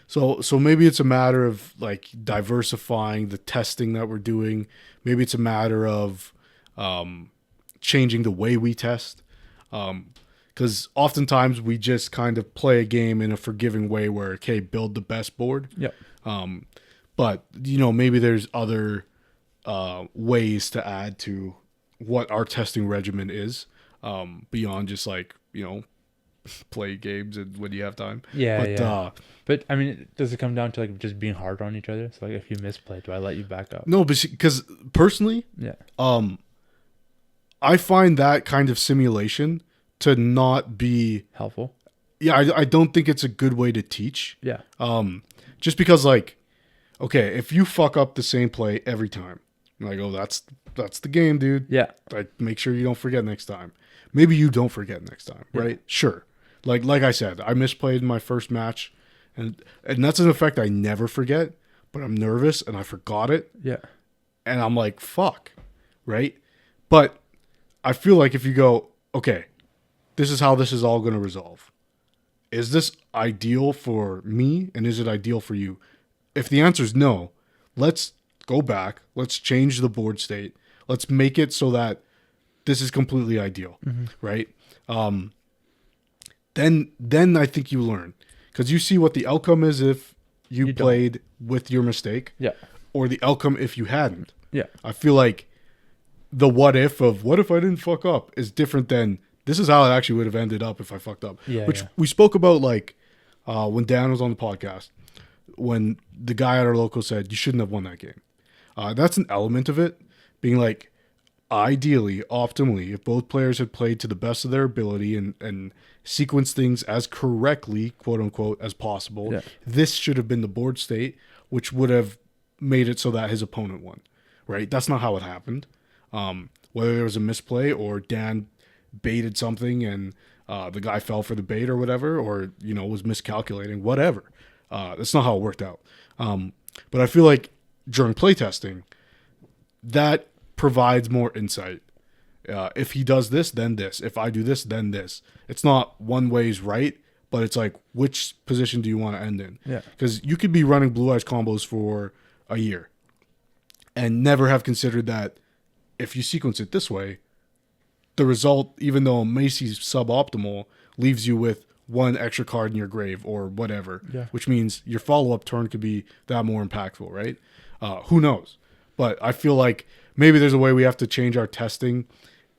So maybe it's a matter of like diversifying the testing that we're doing. Maybe it's a matter of changing the way we test. Because oftentimes we just kind of play a game in a forgiving way where, okay, build the best board. Yep. But, you know, maybe there's other ways to add to what our testing regimen is beyond just like, you know, play games and when you have time. But I mean, does it come down to like just being hard on each other? So like if you misplay, do I let you back up? No, because personally, I find that kind of simulation to not be helpful. Yeah, I don't think it's a good way to teach. Yeah. Just because like, okay, if you fuck up the same play every time, like, oh, that's the game, dude. Yeah. Like, make sure you don't forget next time. Maybe you don't forget next time, right? Sure. Like I said, I misplayed my first match, and that's an effect I never forget. But I'm nervous and I forgot it. Yeah. And I'm like, fuck, right? But I feel like if you go, okay, this is how this is all going to resolve. is this ideal for me and is it ideal for you? If the answer is no, let's go back. Let's change the board state. Let's make it so that this is completely ideal, right? Then I think you learn because you see what the outcome is if you played with your mistake, or the outcome if you hadn't. Yeah, I feel like the what if I didn't fuck up is different than this is how it actually would have ended up if I fucked up. Which we spoke about like when Dan was on the podcast, when the guy at our local said you shouldn't have won that game. That's an element of it, being like ideally, optimally, if both players had played to the best of their ability and sequenced things as correctly, quote unquote, as possible, this should have been the board state, which would have made it so that his opponent won. Right? That's not how it happened. Whether there was a misplay or Dan baited something and the guy fell for the bait or whatever, or was miscalculating, whatever. That's not how it worked out. But I feel like during playtesting, that provides more insight. If he does this, then this. If I do this, then this. It's not one way's right, but it's like which position do you want to end in? Yeah. Because you could be running Blue Eyes combos for a year and never have considered that if you sequence it this way, the result, even though Macy's suboptimal, leaves you with one extra card in your grave or whatever, which means your follow-up turn could be that more impactful, right? Who knows? But I feel like maybe there's a way we have to change our testing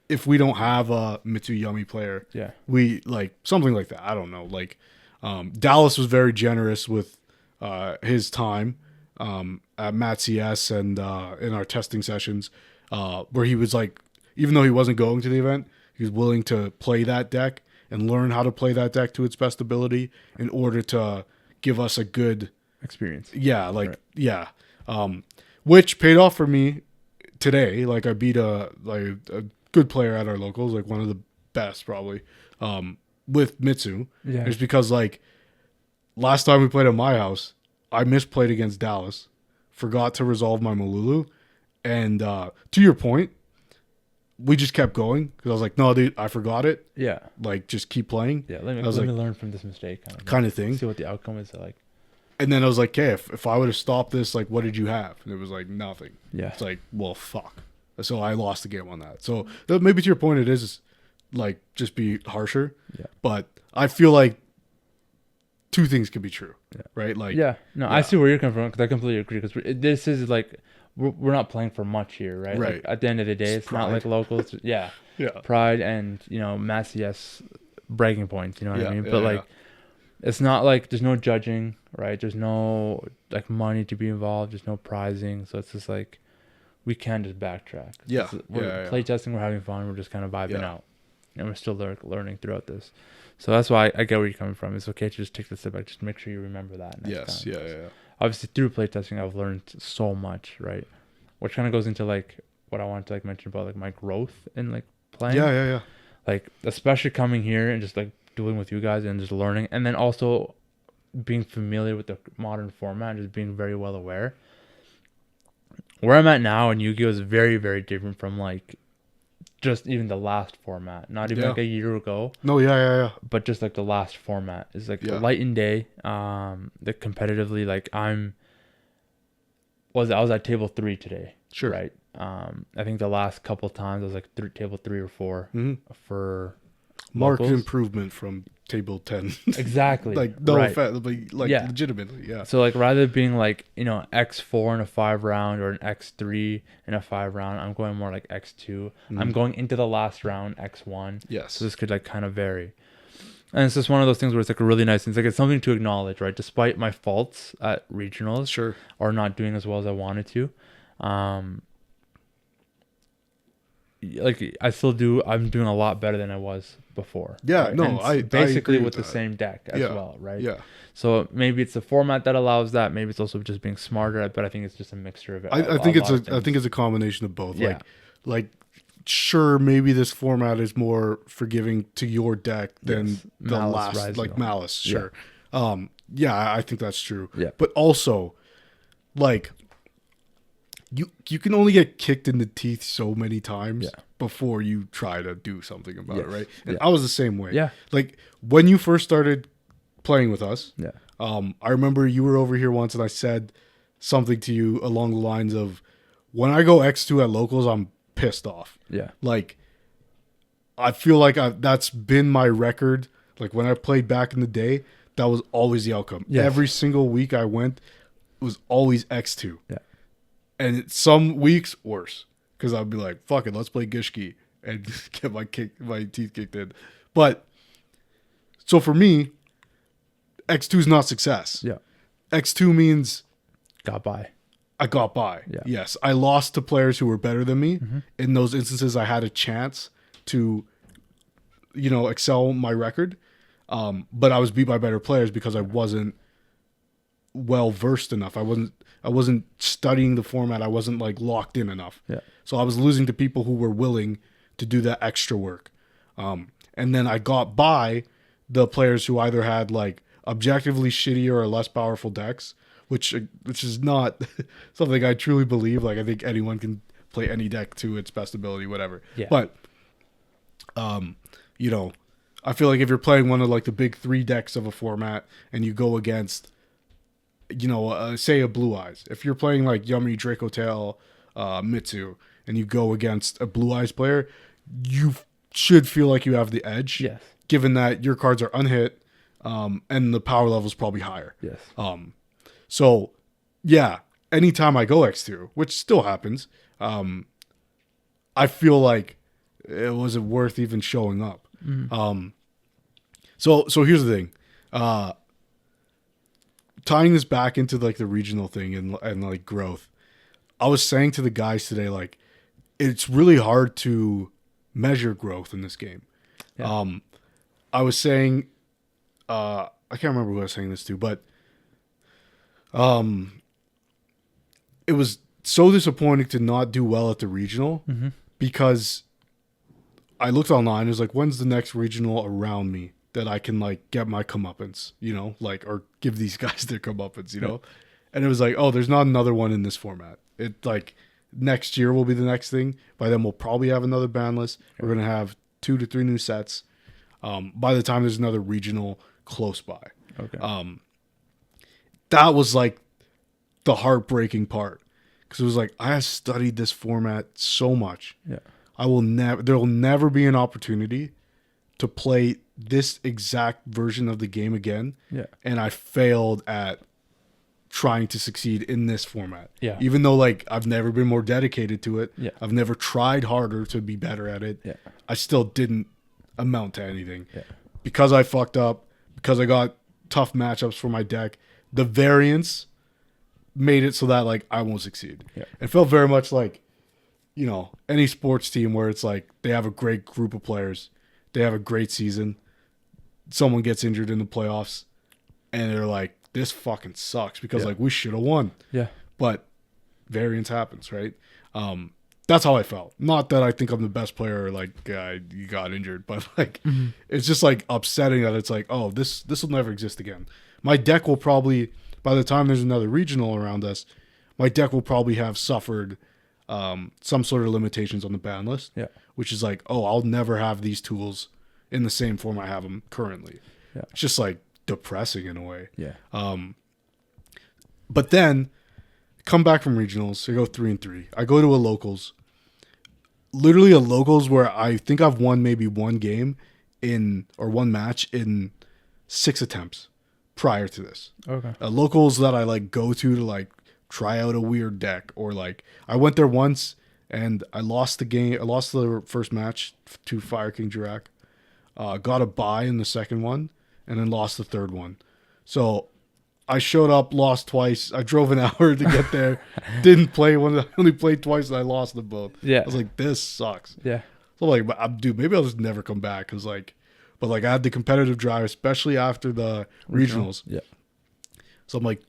if we don't have a Mitsuyami player. Yeah. We like something like that. I don't know. Like Dallas was very generous with his time at Matt CS and in our testing sessions where he was like, even though he wasn't going to the event, he was willing to play that deck and learn how to play that deck to its best ability in order to give us a good experience. Yeah. Which paid off for me today. Like I beat a good player at our locals, like one of the best probably, with Mitsu. Yeah. It's because like last time we played at my house, I misplayed against Dallas, forgot to resolve my Malulu, and to your point, we just kept going because I was like, no, dude, I forgot it. Yeah. Like just keep playing. Yeah. Let me learn from this mistake. Kind of thing. See what the outcome is like. And then I was like, okay, if I would have stopped this, like, what did you have? And it was like, nothing. Yeah. It's like, well, fuck. So I lost the game on that. So maybe to your point, it is like, just be harsher. Yeah. But I feel like two things can be true. Yeah. Right? Like, I see where you're coming from because I completely agree. Because this is like, we're not playing for much here, right? Right. Like, at the end of the day, it's pride. not like locals. Yeah. Pride and, Matt CS bragging points, you know what I mean? But like, it's not like there's no judging, right? There's no like money to be involved. There's no prizing. So it's just like we can just backtrack. We're playtesting. We're having fun. We're just kind of vibing out, and we're still learning throughout this. So that's why I get where you're coming from. It's okay to just take the step back. Just make sure you remember that. Next time. Obviously, through playtesting, I've learned so much, right? Which kind of goes into like what I wanted to like mention about like my growth in like playing. Yeah. Like especially coming here and just like doing with you guys and just learning, and then also being familiar with the modern format, just being very well aware. Where I'm at now in Yu-Gi-Oh is very, very different from like just even the last format. Not even like a year ago. No, yeah. But just like the last format is like light and day. The competitively, like I was at table 3 today. Sure. Right. I think the last couple times I was like table 3 or 4 for marked locals. Improvement from table 10. Exactly. Like no offense, but like legitimately, yeah. So like rather than being like, X4 in a 5 round or an X3 in a 5 round, I'm going more like X2. I'm going into the last round X1. Yes. So this could like kind of vary. And it's just one of those things where it's like a really nice thing. It's like it's something to acknowledge, right? Despite my faults at regionals, sure, or not doing as well as I wanted to. Like I still do. I'm doing a lot better than I was before. Yeah, right? no, I basically agree with the same deck as well, right? Yeah. So maybe it's the format that allows that. Maybe it's also just being smarter. But I think it's just a mixture of it. I think it's a combination of both. Yeah. Like sure, maybe this format is more forgiving to your deck than the Malice last, Rising. like Malice. Sure. Yeah, I think that's true. Yeah. But also, like, you can only get kicked in the teeth so many times before you try to do something about it, right? And I was the same way. Yeah. Like when you first started playing with us. Yeah. I remember you were over here once and I said something to you along the lines of, when I go X2 at locals, I'm pissed off. Yeah. Like, I feel like that's been my record. Like, when I played back in the day, that was always the outcome. Yes. Every single week I went, it was always X2. Yeah. And some weeks, worse. Because I'd be like, fuck it, let's play Gishki and get my teeth kicked in. But, so for me, X2 is not success. Yeah. X2 means Got by. I got by. Yeah. Yes. I lost to players who were better than me. Mm-hmm. In those instances, I had a chance to, excel my record. But I was beat by better players because I wasn't well versed enough. I wasn't studying the format. I wasn't like locked in enough. Yeah. So I was losing to people who were willing to do that extra work. And then I got by the players who either had like objectively shittier or less powerful decks, which is not something I truly believe. Like, I think anyone can play any deck to its best ability, whatever. Yeah. But, I feel like if you're playing one of like the big 3 decks of a format and you go against, say a Blue Eyes, if you're playing like Yummy, Draco Tail, Mitsu, and you go against a Blue Eyes player, you should feel like you have the edge. Yes. Given that your cards are unhit, and the power level is probably higher. Yes. So, yeah, anytime I go X2, which still happens, I feel like it wasn't worth even showing up. Mm-hmm. So here's the thing. Tying this back into like the regional thing and like growth, I was saying to the guys today, like, it's really hard to measure growth in this game. Yeah. I was saying, I can't remember who I was saying this to, but it was so disappointing to not do well at the regional because I looked online. It was like, when's the next regional around me that I can like get my comeuppance, or give these guys their comeuppance, And it was like, oh, there's not another one in this format. It like next year will be the next thing. By then we'll probably have another ban list. We're gonna have 2 to 3 new sets. By the time there's another regional close by. Okay. That was like the heartbreaking part, because it was like, I have studied this format so much. Yeah. There will never be an opportunity to play this exact version of the game again. Yeah. And I failed at trying to succeed in this format. Yeah. Even though like I've never been more dedicated to it. Yeah. I've never tried harder to be better at it. Yeah. I still didn't amount to anything. Yeah. Because I fucked up, because I got tough matchups for my deck, the variance made it so that like I won't succeed. Yeah. It felt very much like, any sports team where it's like they have a great group of players, they have a great season, someone gets injured in the playoffs, and they're like, this fucking sucks because like we should have won. Yeah. But variance happens, right? That's how I felt. Not that I think I'm the best player or like you got injured, but like it's just like upsetting that it's like, oh, this will never exist again. My deck will probably, by the time there's another regional around us, my deck will probably have suffered some sort of limitations on the ban list. Yeah. Which is like, oh, I'll never have these tools in the same form I have them currently. Yeah. It's just like depressing in a way. Yeah. But then come back from regionals, I go 3-3. I go to a locals. Literally a locals where I think I've won maybe one match in 6 attempts prior to this. Okay. Locals that I like go to like try out a weird deck, or like I went there once and I lost the game. I lost the first match to Fire King Jirak. Got a bye in the second one and then lost the third one. So I showed up, lost twice. I drove an hour to get there. Didn't play one. I only played twice and I lost them both. Yeah. I was like, this sucks. Yeah. So like, dude, maybe I'll just never come back. But I had the competitive drive, especially after the regionals. Yeah. So I'm like,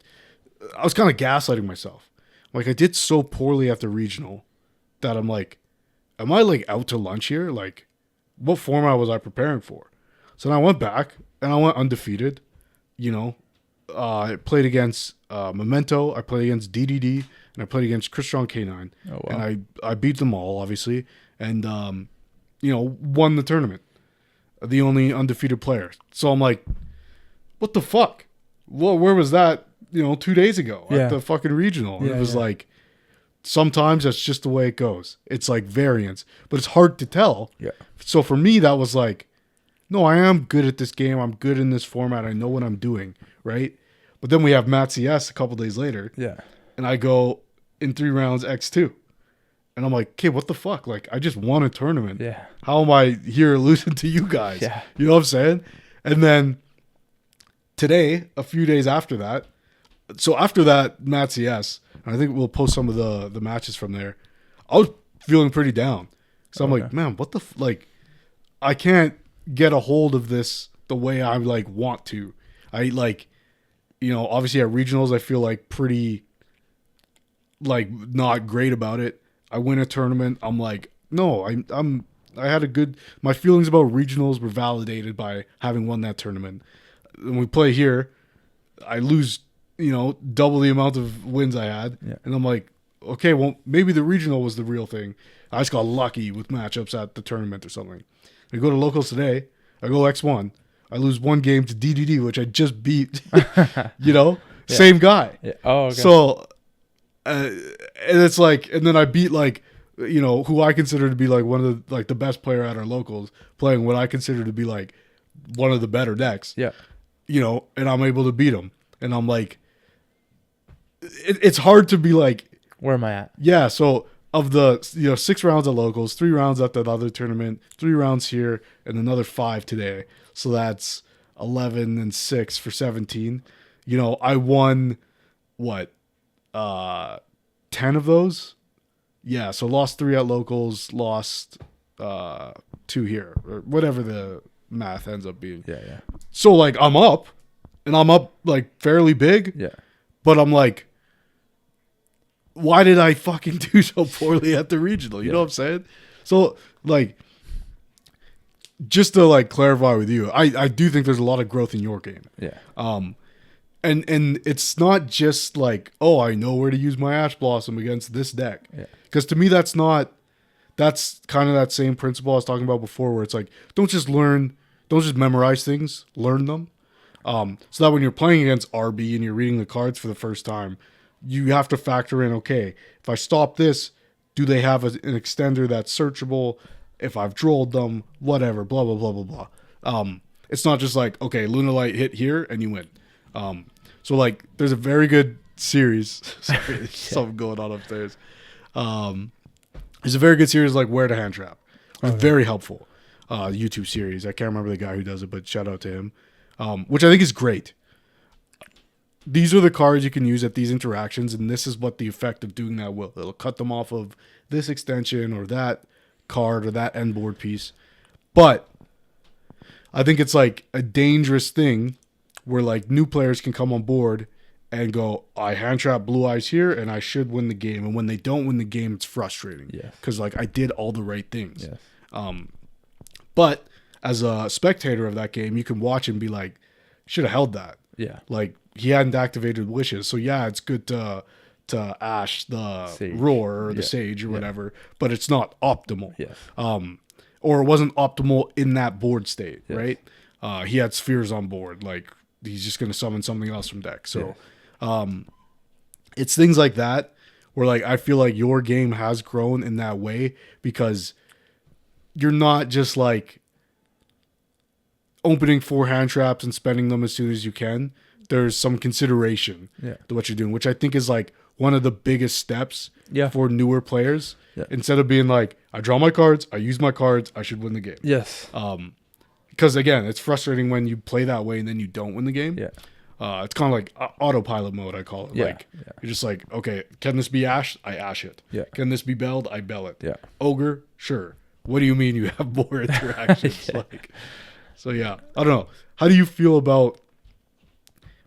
I was kind of gaslighting myself. Like, I did so poorly after regional that I'm like, am I like out to lunch here? Like, what format was I preparing for? So then I went back and I went undefeated. I played against Memento, I played against DDD, and I played against Chris Strong K9. Oh, wow. And I beat them all, obviously, and won the tournament. The only undefeated player. So I'm like, what the fuck? Well, where was that, 2 days ago Yeah. at the fucking regional? And Yeah, it was yeah. like, sometimes that's just the way it goes. It's like variance, but it's hard to tell. Yeah. So for me, that was like, no, I am good at this game. I'm good in this format. I know what I'm doing, right? But then we have Matt CS a couple days later, Yeah. and I go in 3 rounds X2. And I'm like, okay, what the fuck? Like, I just won a tournament. Yeah. How am I here losing to you guys? Yeah. You know what I'm saying? And then today, a few days after that, so after that Matt CS, and I think we'll post some of the matches from there, I was feeling pretty down. So I'm like, man, what the like, I can't get a hold of this the way I like want to. I like, obviously at regionals I feel like pretty like not great about it. I win a tournament, I'm like, no, I had a good, my feelings about regionals were validated by having won that tournament. When we play here, I lose, double the amount of wins I had. Yeah. And I'm like, okay, well, maybe the regional was the real thing. I just got lucky with matchups at the tournament or something. I go to locals today. I go X1. I lose one game to DDD, which I just beat. Same guy. Yeah. Oh, okay. So, and it's like, and then I beat like, who I consider to be like one of the like the best player at our locals, playing what I consider to be like one of the better decks. Yeah. And I'm able to beat him, and I'm like, it's hard to be like, where am I at? yeah. So of the 6 rounds at locals, 3 rounds at the other tournament, 3 rounds here, and another 5 today. So that's 11 and 6 for 17. I won what 10 of those. Yeah, so lost 3 at locals, lost 2 here, or whatever the math ends up being. Yeah, yeah. So like I'm up, and I'm up like fairly big. Yeah. But I'm like, why did I fucking do so poorly at the regional? You know what I'm saying? So like, just to like clarify with you, I do think there's a lot of growth in your game. Yeah. And it's not just like, oh, I know where to use my Ash Blossom against this deck. Yeah. Because to me, that's kind of that same principle I was talking about before, where it's like, don't just memorize things, learn them. So that when you're playing against RB and you're reading the cards for the first time, you have to factor in, okay, if I stop this, do they have an extender that's searchable? If I've drolled them, whatever, blah, blah, blah, blah, blah. It's not just like, okay, Lunalight hit here and you win. So like, there's a very good series. Sorry, there's something going on upstairs. There's a very good series like Where to Hand Trap. It's very helpful. YouTube series. I can't remember the guy who does it, but shout out to him. Which I think is great. These are the cards you can use at these interactions, and this is what the effect of doing that will. It'll cut them off of this extension or that card or that end board piece. But I think it's like a dangerous thing where like new players can come on board and go, I hand trap Blue Eyes here and I should win the game. And when they don't win the game, it's frustrating. Yes. Because like I did all the right things. Yes. But as a spectator of that game, you can watch and be like, should have held that. Yeah. Like he hadn't activated wishes. So yeah, it's good to Ash the Sage. Roar or the Sage or whatever, but it's not optimal. Yes. Or it wasn't optimal in that board state, Yes. right? He had spheres on board. Like he's just going to summon something else from deck. So it's things like that where like I feel like your game has grown in that way because you're not just like opening 4 hand traps and spending them as soon as you can. There's some consideration to what you're doing, which I think is like one of the biggest steps for newer players. Yeah. Instead of being like, I draw my cards, I use my cards, I should win the game. Yes. Because again, it's frustrating when you play that way and then you don't win the game. Yeah. It's kind of like autopilot mode, I call it. Yeah. Like you're just like, okay, can this be Ash? I Ash it. Yeah. Can this be Belled? I Bell it. Yeah. Ogre? Sure. What do you mean you have more interactions? Like, so yeah, I don't know. How do you feel about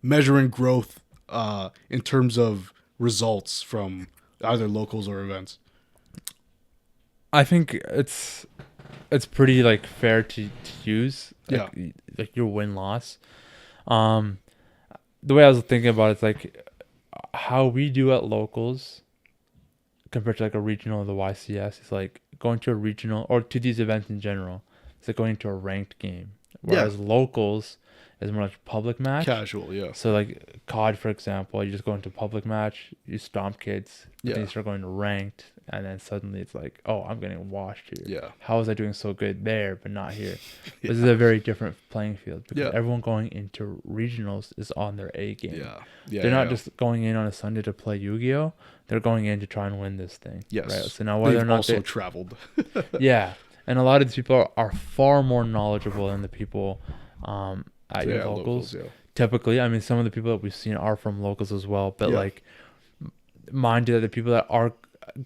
measuring growth in terms of results from either locals or events? I think it's pretty like fair to use. Like your win loss. The way I was thinking about it is like how we do at locals compared to like a regional or the YCS is like going to a regional or to these events in general. It's like going to a ranked game. Whereas locals is more like public match. Casual, yeah. So like COD, for example, you just go into public match, you stomp kids, then you start going to ranked, and then suddenly it's like, oh, I'm getting washed here. Yeah. How was I doing so good there but not here? This is a very different playing field because everyone going into regionals is on their A game. They're not just going in on a Sunday to play Yu-Gi-Oh. They're going in to try and win this thing. Yes. Right. So now whether or not also traveled. Yeah. And a lot of these people are far more knowledgeable than the people at your locals. Typically, I mean, some of the people that we've seen are from locals as well. But like, mind you, that the people that are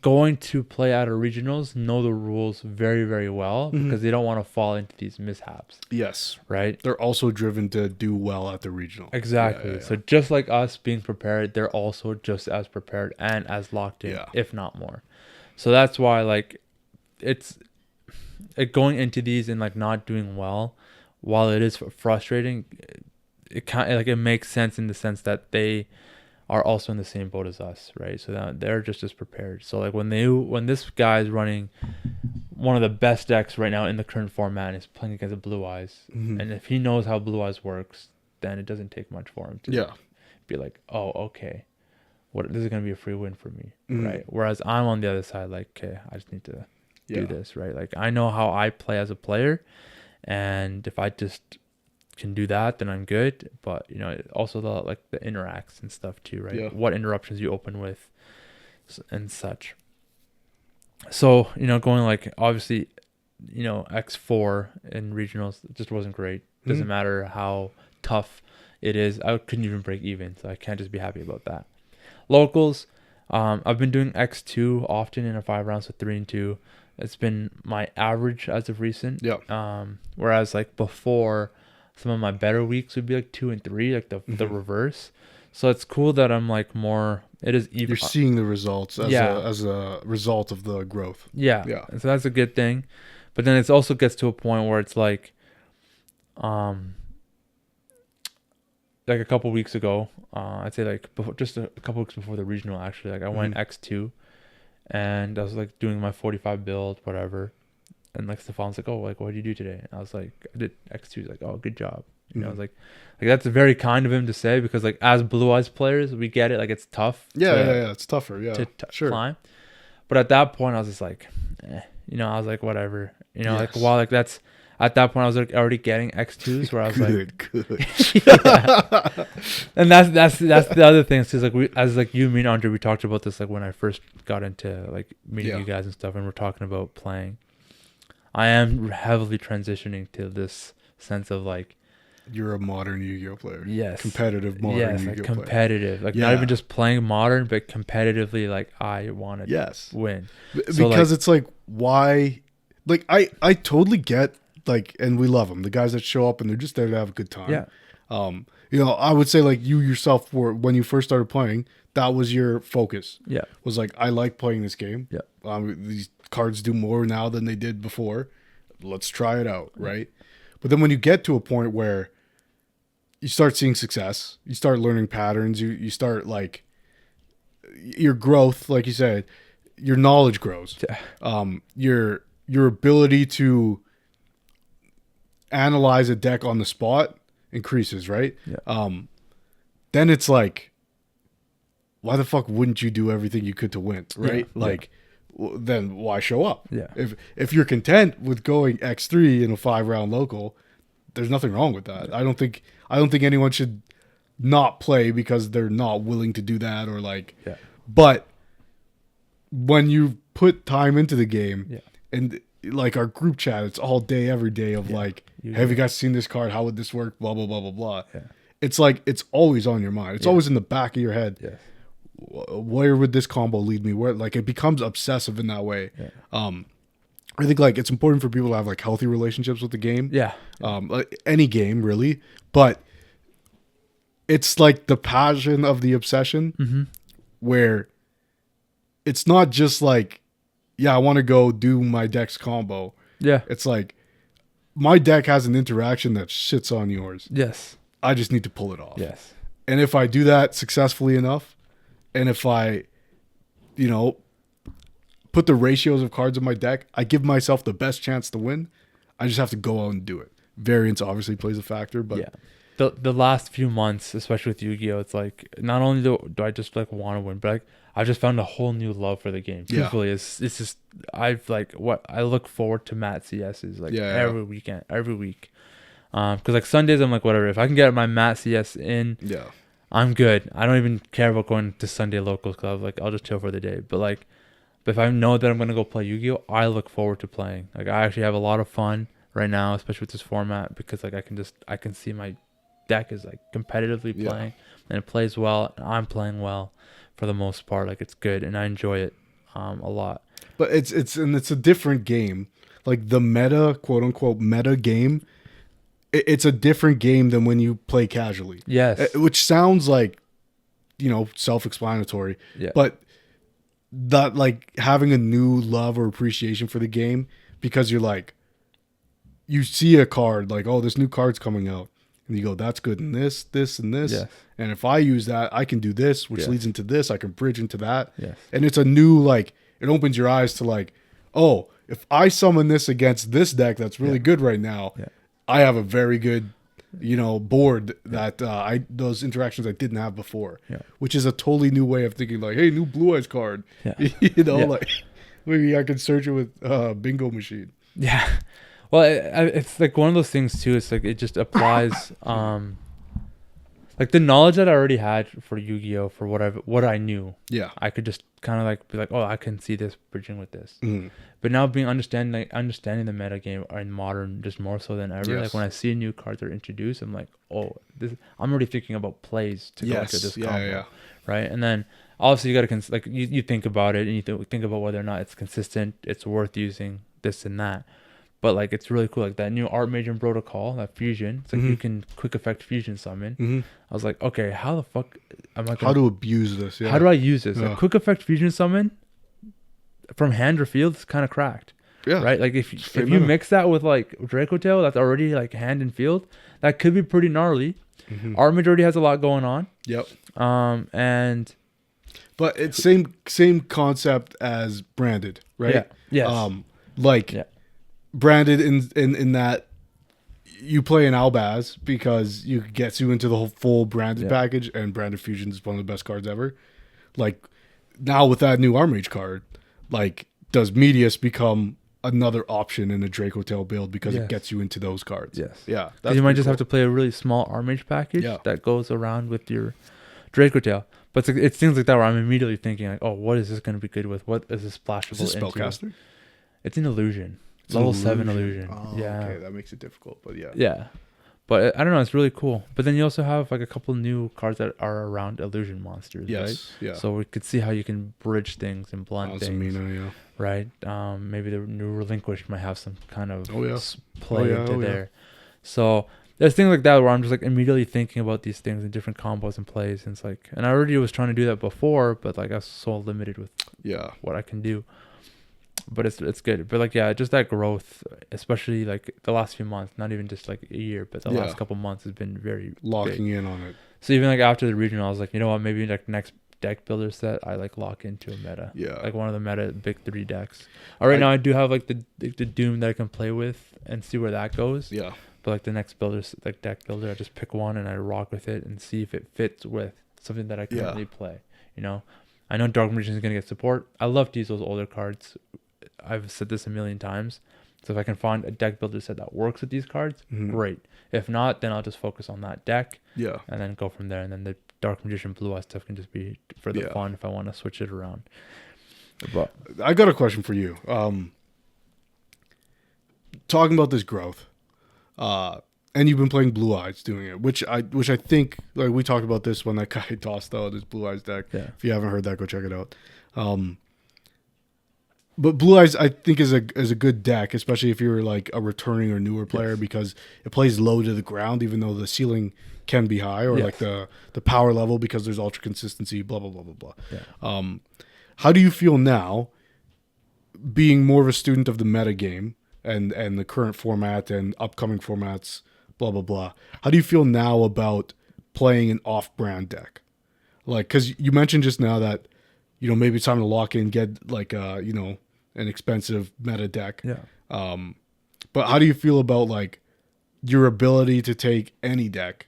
going to play at our regionals know the rules very, very well because they don't want to fall into these mishaps. Yes. Right? They're also driven to do well at the regional. Exactly. So just like us being prepared, they're also just as prepared and as locked in, if not more. So that's why, like, it's going into these and like not doing well, while it is frustrating, it kind of like it makes sense in the sense that they are also in the same boat as us, right? So that they're just as prepared. So like when this guy is running one of the best decks right now in the current format and is playing against a Blue Eyes, and if he knows how Blue Eyes works, then it doesn't take much for him to be like, oh, okay, this is gonna be a free win for me, right? Whereas I'm on the other side, like, okay, I just need to do this, right? Like I know how I play as a player, and if I just can do that, then I'm good. But you know, also the interacts and stuff too, right? What interruptions you open with and such. So you know, going like obviously, you know, X4 in regionals just wasn't great. Doesn't matter how tough it is. I couldn't even break even, so I can't just be happy about that. Locals, I've been doing X2 often in a 5 rounds, so 3 and 2. It's been my average as of recent. Whereas like before, some of my better weeks would be like 2 and 3, like the reverse. So it's cool that I'm like more. It is even. You're seeing the results as a result of the growth. Yeah. And so that's a good thing, but then it also gets to a point where it's like a couple weeks ago, I'd say like just a couple weeks before the regional, actually, like I went X2. And I was like doing my 45 build, whatever. And like Stefan's like, oh, like what did you do today? And I was like, I did X2. He's like, oh, good job. You know, I was like that's very kind of him to say because like as Blue Eyes players, we get it. Like it's tough. It's tougher. Yeah, to climb. But at that point, I was just like, you know, I was like, whatever. You know, like while like that's at that point, I was like already getting X2s where I was like, And that's the other thing. Is like you, me, and Andre, we talked about this like when I first got into like meeting you guys and stuff, and we're talking about playing. I am heavily transitioning to this sense of like you're a modern Yu-Gi-Oh player. Yes, competitive modern Yu-Gi-Oh like competitive, player. Like not even just playing modern, but competitively. Like I want to win because it's like why? Like I totally get. Like, and we love them. The guys that show up and they're just there to have a good time. Yeah. You know, I would say like you yourself were when you first started playing, that was your focus. Yeah. Was like, I like playing this game. Yeah. These cards do more now than they did before. Let's try it out. Right. But then when you get to a point where you start seeing success, you start learning patterns, you start like your growth, like you said, your knowledge grows. Yeah. Your ability to analyze a deck on the spot increases, right? Yeah. Then it's like, why the fuck wouldn't you do everything you could to win, right? Like, then why show up? Yeah. If you're content with going X3 in a 5-round local, there's nothing wrong with that. I don't think anyone should not play because they're not willing to do that or like. Yeah. But when you put time into the game, and like our group chat, it's all day, every day of like, have you guys seen this card? How would this work? Blah, blah, blah, blah, blah. Yeah. It's like, it's always on your mind. It's always in the back of your head. Yes. Where would this combo lead me? Where like it becomes obsessive in that way. Yeah. I think like it's important for people to have like healthy relationships with the game. Yeah. Like any game really, but it's like the passion of the obsession where it's not just like, yeah, I want to go do my deck's combo. Yeah. It's like, my deck has an interaction that shits on yours. Yes. I just need to pull it off. Yes. And if I do that successfully enough, and if I, you know, put the ratios of cards in my deck, I give myself the best chance to win. I just have to go out and do it. Variance obviously plays a factor, but the last few months, especially with Yu-Gi-Oh, it's like not only do I just like want to win, but like I've just found a whole new love for the game. Yeah. Truthfully, it's just I've like what I look forward to Mat CS's like every weekend, every week. Because like Sundays I'm like whatever, if I can get my Mat CS in, I'm good. I don't even care about going to Sunday locals club. Like I'll just chill for the day. But if I know that I'm gonna go play Yu-Gi-Oh, I look forward to playing. Like I actually have a lot of fun right now, especially with this format, because like I can see my deck is like competitively playing and it plays well and I'm playing well for the most part. Like it's good and I enjoy it a lot. But it's a different game. Like the meta, quote unquote meta game, it's a different game than when you play casually. Yes. Which sounds like, self-explanatory. Yeah. But that like having a new love or appreciation for the game, because you're like, you see a card like, oh, this new card's coming out. And you go, that's good in this, and this. Yes. And if I use that, I can do this, which leads into this. I can bridge into that. Yes. And it's a new, like, it opens your eyes to like, oh, if I summon this against this deck that's really good right now, I have a very good, board that those interactions I didn't have before. Yeah. Which is a totally new way of thinking like, hey, new Blue Eyes card. Yeah. Like maybe I can search it with bingo machine. Yeah. Well, it's like one of those things too. It's like it just applies, like the knowledge that I already had for Yu-Gi-Oh, for what I knew. Yeah, I could just kind of like be like, oh, I can see this bridging with this. Mm. But now understanding the meta game in modern just more so than ever. Yes. Like when I see new cards are introduced, I'm like, oh, I'm already thinking about plays to go into this combo, right? And then obviously you got to you think about it and you think about whether or not it's consistent, it's worth using this and that. But like it's really cool, like that new Art Major and Protocol, that fusion. It's like you can quick effect fusion summon. Mm-hmm. I was like, okay, how the fuck am I? How to abuse this? Yeah. How do I use this? Like quick effect fusion summon from hand or field is kind of cracked. Yeah. Right. Like if you mix that with like Draco Tail, that's already like hand and field. That could be pretty gnarly. Mm-hmm. Art Major already has a lot going on. Yep. But it's same concept as branded, right? Yeah. Yes. Branded in that you play an Albaz because you gets you into the whole full branded package, and branded fusion is one of the best cards ever. Like now with that new Armage card, like does Medius become another option in a Draco Tail build because it gets you into those cards? Yes. Yeah. You might just have to play a really small Armage package that goes around with your Draco Tail. But it's things like that where I'm immediately thinking like, oh, what is this going to be good with? What is this splashable into? Is this Spellcaster? It's an illusion. Level 7 illusion. Oh, yeah. Okay, that makes it difficult, but yeah. Yeah. But I don't know, it's really cool. But then you also have like a couple new cards that are around illusion monsters, right? Yeah. So we could see how you can bridge things and blunt things. Right? Maybe the new Relinquish might have some kind of play into there. So there's things like that where I'm just like immediately thinking about these things and different combos and plays. And it's like, and I already was trying to do that before, but like I was so limited with what I can do. But it's good. But like, just that growth, especially like the last few months, not even just like a year, but the last couple months has been very locking big. In on it. So even like after the regional, I was like, you know what, maybe like next deck builder set, I like lock into a meta. Yeah. Like one of the meta big 3 decks. Now I do have like the Doom that I can play with and see where that goes. Yeah. But like the next deck builder, I just pick one and I rock with it and see if it fits with something that I currently play. I know Dark Magician is going to get support. I love to use those older cards. I've said this a million times. So if I can find a deck builder set that works with these cards, great. If not, then I'll just focus on that deck. Yeah. And then go from there. And then the Dark Magician Blue Eye stuff can just be for the fun if I want to switch it around. But I got a question for you. Talking about this growth, and you've been playing Blue Eyes doing it, which I think, like we talked about this when that guy tossed out his Blue Eyes deck. Yeah. If you haven't heard that, go check it out. But Blue Eyes, I think, is a good deck, especially if you're like a returning or newer player, because it plays low to the ground, even though the ceiling can be high, or like the power level, because there's ultra consistency, blah blah blah blah blah. Yeah. How do you feel now, being more of a student of the meta game and the current format and upcoming formats, blah blah blah? How do you feel now about playing an off-brand deck? Like, because you mentioned just now that maybe it's time to lock in, get like an expensive meta deck. Yeah. But how do you feel about like your ability to take any deck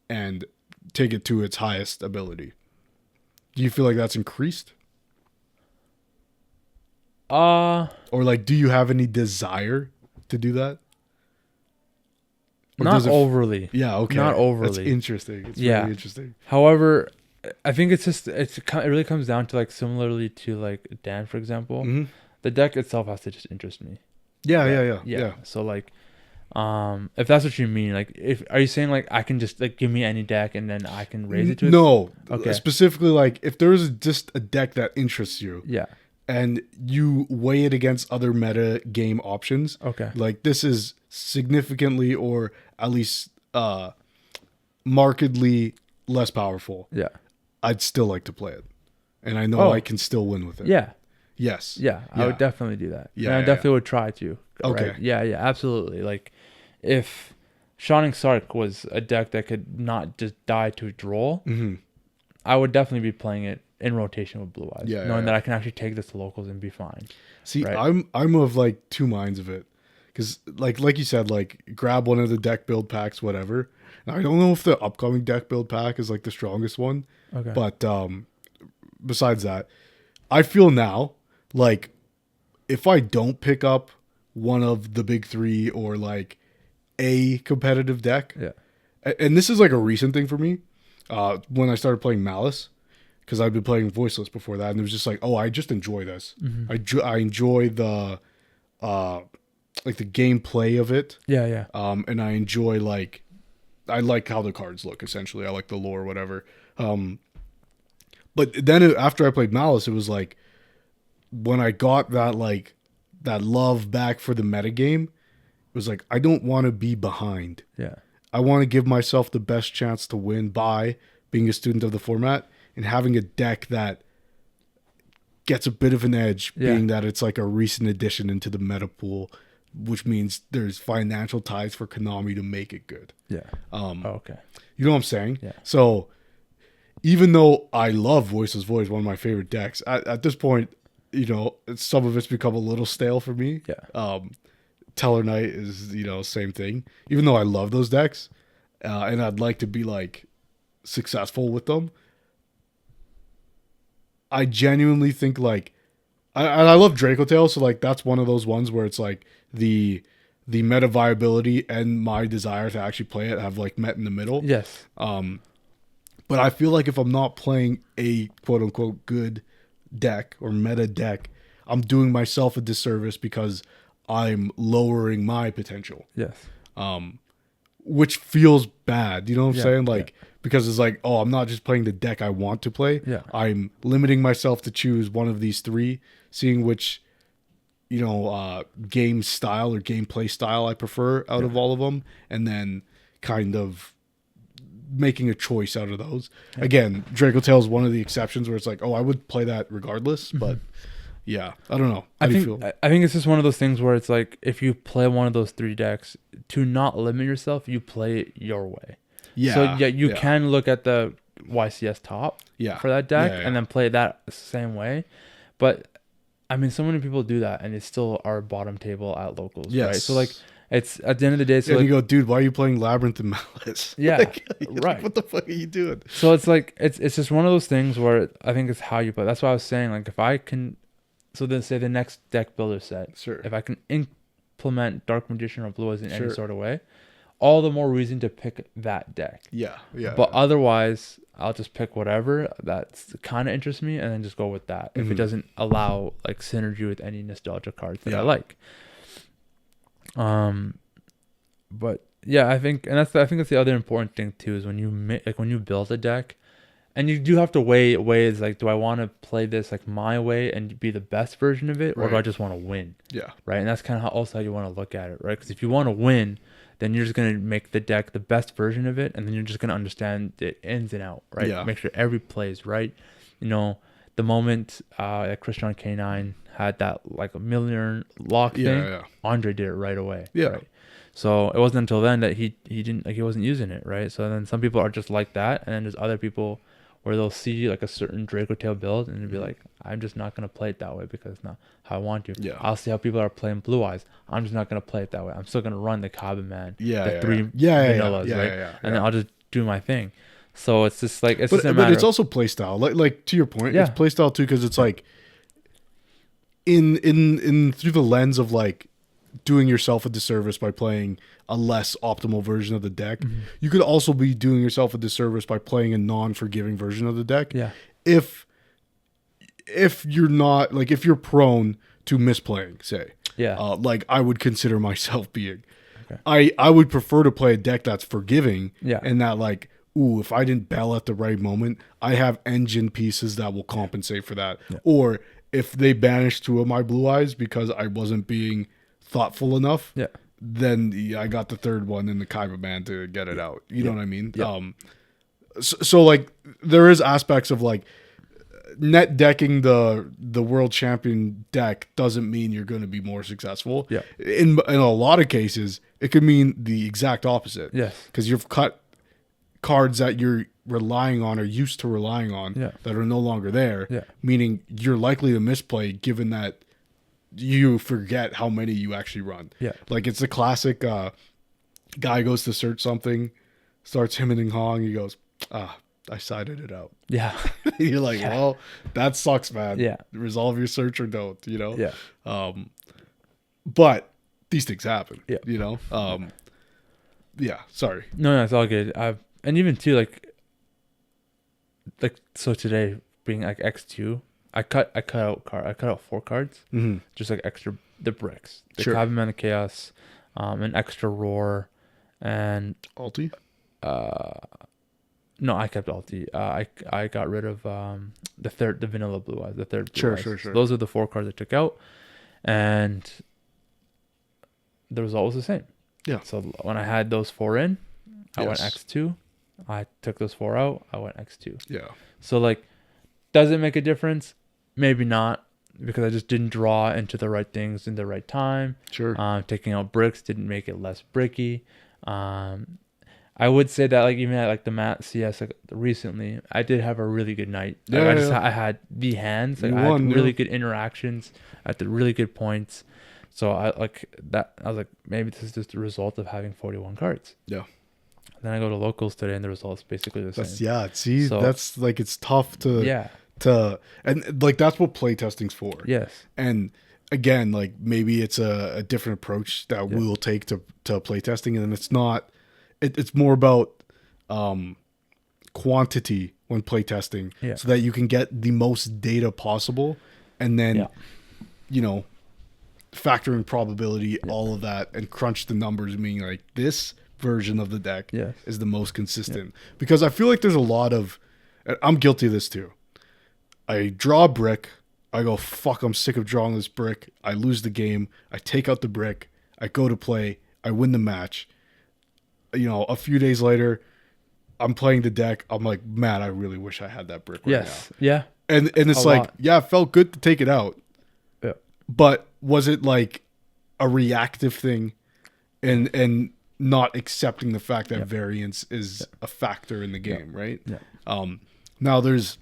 and take it to its highest ability. Do you feel like that's increased? Or like, do you have any desire to do that? Or not overly. Yeah, okay. Not overly. That's interesting. It's really interesting. However, I think it really comes down to like similarly to like Dan, for example. Mm-hmm. The deck itself has to just interest me. Yeah. So like, if that's what you mean, like, are you saying like I can just like give me any deck and then I can raise it to? No. Okay. Specifically, like if there's just a deck that interests you. Yeah. And you weigh it against other meta game options. Okay. Like this is significantly or at least markedly less powerful. Yeah. I'd still like to play it. And I know I can still win with it. Yeah. Yes. Yeah. I would definitely do that. Yeah. And I definitely would try to. Okay. Right? Yeah. Absolutely. Like if Shining Sark was a deck that could not just die to a draw, I would definitely be playing it in rotation with Blue Eyes, knowing that I can actually take this to locals and be fine. See, right? I'm of like two minds of it, because like you said, like grab one of the deck build packs, whatever. Now, I don't know if the upcoming deck build pack is like the strongest one, but besides that, I feel now like if I don't pick up one of the big three or like a competitive deck, and this is like a recent thing for me, when I started playing Malice. Because I'd been playing Voiceless before that, and it was just like, oh, I just enjoy this. I enjoy the like the gameplay of it. Yeah. And I enjoy I like how the cards look. Essentially, I like the lore, whatever. But then after I played Malice, it was like when I got that love back for the metagame. It was like I don't want to be behind. Yeah. I want to give myself the best chance to win by being a student of the format. And having a deck that gets a bit of an edge, being that it's like a recent addition into the meta pool, which means there's financial ties for Konami to make it good. Yeah. Okay. You know what I'm saying? Yeah. So even though I love Voiceless Voice, one of my favorite decks, at this point, you know, some of it's become a little stale for me. Yeah. Teller Knight is, you know, same thing. Even though I love those decks, and I'd like to be like successful with them. I genuinely think like I love Draco Tail, so like that's one of those ones where it's like the meta viability and my desire to actually play it have like met in the middle. Yes. But I feel like if I'm not playing a quote unquote good deck or meta deck, I'm doing myself a disservice because I'm lowering my potential. Yes. Which feels bad. You know what I'm saying? Like, because it's like, oh, I'm not just playing the deck I want to play. Yeah. I'm limiting myself to choose one of these three, seeing which, you know, game style or gameplay style I prefer out of all of them, and then kind of making a choice out of those. Yeah. Again, Draco Tail is one of the exceptions where it's like, oh, I would play that regardless, but yeah, I don't know. How do you feel? I think it's just one of those things where it's like, if you play one of those three decks, to not limit yourself, you play it your way. Yeah. So you can look at the YCS top for that deck and then play that same way. But I mean, so many people do that and it's still our bottom table at locals. Yes. Right. So like, it's at the end of the day. So like, you go, dude, why are you playing Labyrinth and Malice? Yeah. Right. What the fuck are you doing? So it's like, it's just one of those things where I think it's how you play. That's why I was saying, like, if I can, so then say the next deck builder set, sure, if I can implement Dark Magician or Blue Eyes in any sort of way, all the more reason to pick that deck. Yeah. But otherwise, I'll just pick whatever that's kind of interests me and then just go with that. If it doesn't allow like synergy with any nostalgia cards that I like. But yeah, I think that's the other important thing too, is when you build a deck, and you do have to weigh is like, do I want to play this like my way and be the best version of it, or do I just want to win? Yeah. Right. And that's kind of how you want to look at it, right? Because if you want to win, then you're just going to make the deck the best version of it, and then you're just going to understand it ins and out, right? Yeah. Make sure every play is right. You know, the moment that Christian K9 had that like a million lock thing, Andre did it right away. Yeah. Right? So it wasn't until then that he didn't, like, he wasn't using it, right? So then some people are just like that, and then there's other people where they'll see like a certain Draco Tail build and they'll be like, I'm just not going to play it that way because it's not how I want to. Yeah. I'll see how people are playing Blue Eyes. I'm just not going to play it that way. I'm still going to run the Cabin Man. Three vanillas, right? And then I'll just do my thing. So it's just like, but it's also play style. Like to your point, it's play style too, because it's like in through the lens of like doing yourself a disservice by playing a less optimal version of the deck. You could also be doing yourself a disservice by playing a non-forgiving version of the deck. Yeah. If you're not like, if you're prone to misplaying, say, like I would consider myself being, I would prefer to play a deck that's forgiving, and that like, ooh, if I didn't bail at the right moment, I have engine pieces that will compensate for that. Or if they banish two of my blue eyes because I wasn't being thoughtful enough, then I got the third one in the Kaiba Man to get it out. You know what I mean? So like there is aspects of like net decking the world champion deck doesn't mean you're going to be more successful. In a lot of cases, it could mean the exact opposite. Because you've cut cards that you're relying on or used to relying on that are no longer there. Meaning you're likely to misplay, given that you forget how many you actually run. Like it's the classic guy goes to search something, starts hemming and hawing, he goes, I sided it out. You're like, well, that sucks, man. Resolve your search or don't, you know? But these things happen. You know? Sorry. No, it's all good. And even too, like so today being like X2, I cut out 4 cards, just like extra the bricks, the Kaiba Man of Chaos, an extra Roar, and Alti. No, I kept Alti. I got rid of the vanilla blue eyes, the third blue eyes. Sure. So those are the 4 cards I took out, and the result was the same. So when I had those 4 in, I went X2. I took those 4 out. I went X2. So like, does it make a difference? Maybe not, because I just didn't draw into the right things in the right time. Taking out bricks didn't make it less bricky. I would say that like even at like the Mat CS like recently, I did have a really good night. I had the hands. Like, I had really good interactions at the really good points. So I was like, maybe this is just the result of having 41 cards. Then I go to locals today, and the results basically the same. See, so, that's like, it's tough to and like that's what playtesting's for. And again, like maybe it's a different approach that we will take to playtesting, and it's not. It's more about quantity when playtesting, so that you can get the most data possible, and then you know, factor in probability, all of that, and crunch the numbers, meaning like this version of the deck is the most consistent. Because I feel like there's a lot of, I'm guilty of this too. I draw a brick, I go, fuck, I'm sick of drawing this brick. I lose the game. I take out the brick. I go to play. I win the match. You know, a few days later, I'm playing the deck. I'm like, man, I really wish I had that brick right now. And it's like, it felt good to take it out. But was it like a reactive thing and not accepting the fact that variance is a factor in the game, right? Now there's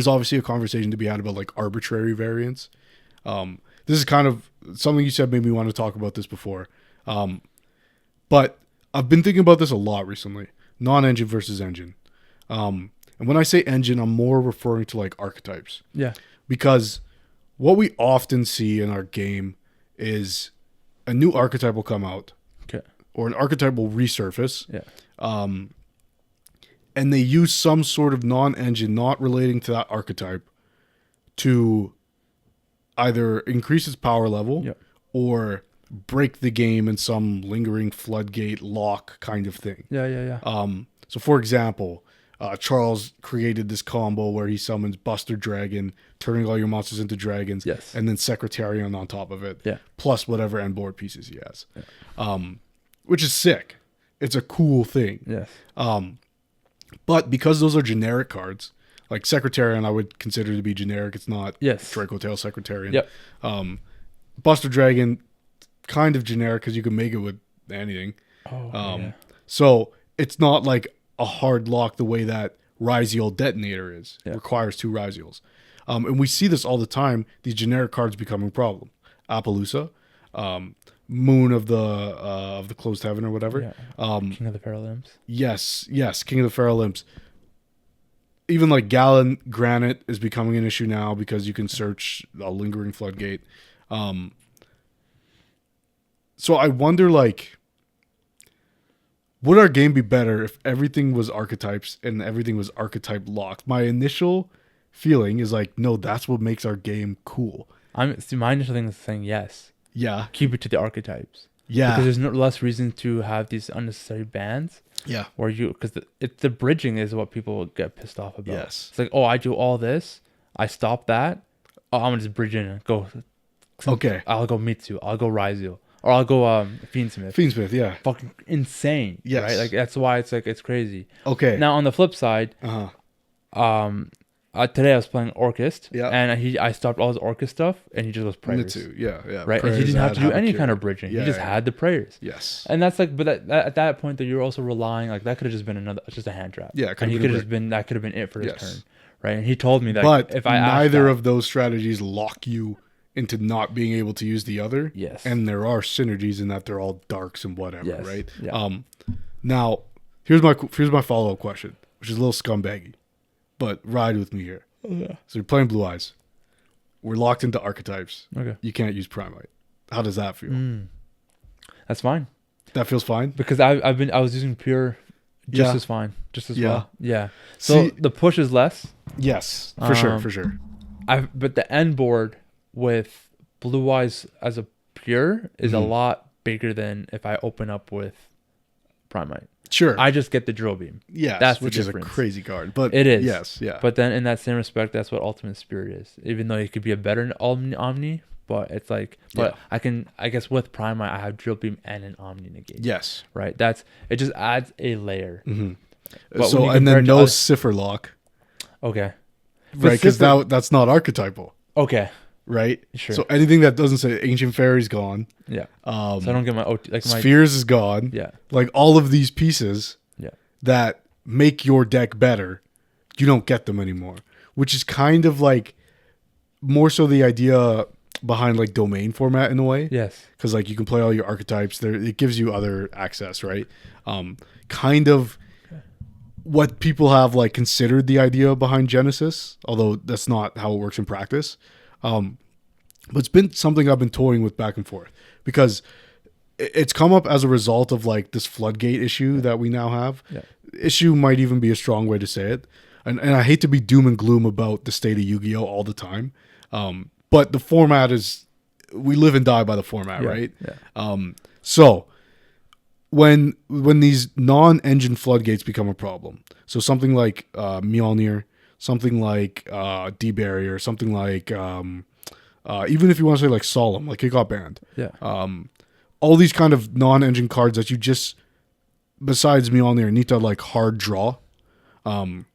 obviously a conversation to be had about like arbitrary variance. This is kind of something you said made me want to talk about this before. But I've been thinking about this a lot recently. Non-engine versus engine. And when I say engine, I'm more referring to like archetypes. Because what we often see in our game is a new archetype will come out. Or an archetype will resurface. And they use some sort of non-engine not relating to that archetype to either increase its power level or break the game in some lingering floodgate lock kind of thing. So for example, Charles created this combo where he summons Buster Dragon, turning all your monsters into dragons, and then Secretarian on top of it, plus whatever end board pieces he has. Which is sick. It's a cool thing. But because those are generic cards, like Secretarian I would consider to be generic. It's not Draco Tail Secretarian. Buster Dragon, kind of generic because you can make it with anything. So it's not like a hard lock the way that Ryziel Detonator is. It requires 2 Ryziels. And we see this all the time, these generic cards becoming a problem. Appaloosa, moon of the closed heaven or whatever. Yeah. King of the Feral Imps. Yes, King of the Feral Imps. Even like Gallon Granite is becoming an issue now because you can search a lingering floodgate. So I wonder, like, would our game be better if everything was archetypes and everything was archetype locked? My initial feeling is like, no, that's what makes our game cool. My initial thing is saying yes. Yeah. Keep it to the archetypes. Yeah. Because there's no less reason to have these unnecessary bans. Yeah. Where because the bridging is what people get pissed off about. Yes. It's like, oh, I do all this, I stop that. Oh, I'm gonna just bridge in and go. Okay. I'll go Mitsu. I'll go Raizu. Or I'll go Fiendsmith, yeah. Fucking insane. Yes. Right? Like that's why it's like it's crazy. Okay. Now on the flip side, today I was playing Orchist. Yeah. And I stopped all his Orchist stuff and he just goes prayers. Mitsu, yeah. Right? Prayers, and he didn't have to do any kind of bridging. Yeah, he just had the prayers. Yes. And that's like, but at that point that you're also relying, like that could have just been just a hand trap. Yeah. And he could have just been, that could have been it for his turn. Right? And he told me that but if I neither of those strategies lock you into not being able to use the other. Yes. And there are synergies in that they're all darks and whatever, yes. right? Yeah. Now, here's my follow-up question, which is a little scumbaggy, but ride with me here. Yeah. So you're playing Blue Eyes. We're locked into archetypes. Okay. You can't use Primite. How does that feel? That's fine. That feels fine? Because I was using pure just as fine. Just as well. Yeah. So the push is less. Yes, for sure. But the end board with Blue Eyes as a pure is a lot bigger than if I open up with Primite. Sure. I just get the drill beam. Yes, that's which is a crazy card. But it is. Yes, yeah. But then in that same respect, that's what Ultimate Spirit is. Even though it could be a better Omni, but it's like, but I guess with Primite, I have drill beam and an Omni negate. Yes. Right. It just adds a layer. So, and then no Cipher lock. Okay. Right, because that's not archetypal. Okay. Right? Sure. So anything that doesn't say Ancient Fairy's gone. Yeah. So I don't get my OT. Like Spheres is gone. Yeah. Like all of these pieces that make your deck better, you don't get them anymore. Which is kind of like more so the idea behind like domain format in a way. Yes. Because like you can play all your archetypes there. It gives you other access, right? Kind of what people have like considered the idea behind Genesis, although that's not how it works in practice. But it's been something I've been toying with back and forth because it's come up as a result of like this floodgate issue that we now have. Yeah. Issue might even be a strong way to say it. And I hate to be doom and gloom about the state of Yu-Gi-Oh all the time. But the format is, we live and die by the format, right? Yeah. So when these non-engine floodgates become a problem, so something like Mjolnir, something like D-Barrier, something like even if you want to say like Solemn, like it got banned. Yeah. All these kind of non-engine cards that you just, besides Mjolnir, need to like hard draw. And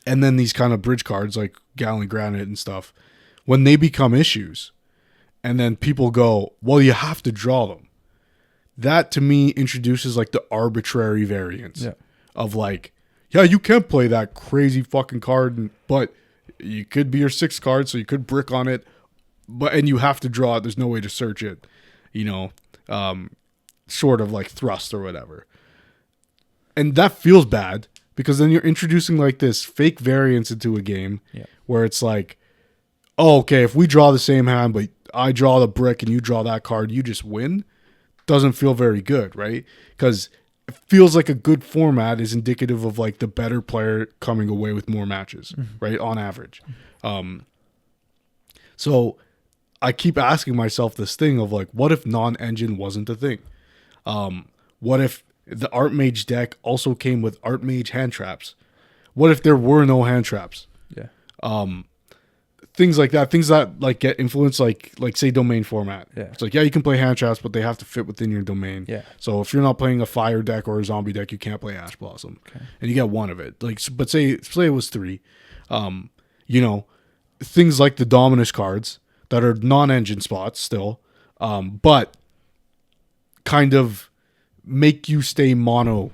then these kind of bridge cards like Gallon Granite and stuff, when they become issues, and then people go, well, you have to draw them. That to me introduces like the arbitrary variance of like, yeah, you can play that crazy fucking card, but you could be your sixth card, so you could brick on it, and you have to draw it. There's no way to search it, short of like thrust or whatever. And that feels bad because then you're introducing like this fake variance into a game where it's like, oh, okay, if we draw the same hand, but I draw the brick and you draw that card, you just win. Doesn't feel very good, right? Because it feels like a good format is indicative of like the better player coming away with more matches, right? On average. So I keep asking myself this thing of like, what if non-engine wasn't a thing? What if the Art Mage deck also came with Art Mage hand traps? What if there were no hand traps? Yeah. Things like that. Things that like get influenced, like say domain format. Yeah. It's like, yeah, you can play hand traps, but they have to fit within your domain. Yeah. So if you're not playing a fire deck or a zombie deck, you can't play Ash Blossom. Okay. And you get one of it. Like, but say it was 3. Things like the Dominus cards that are non-engine spots still, but kind of make you stay mono.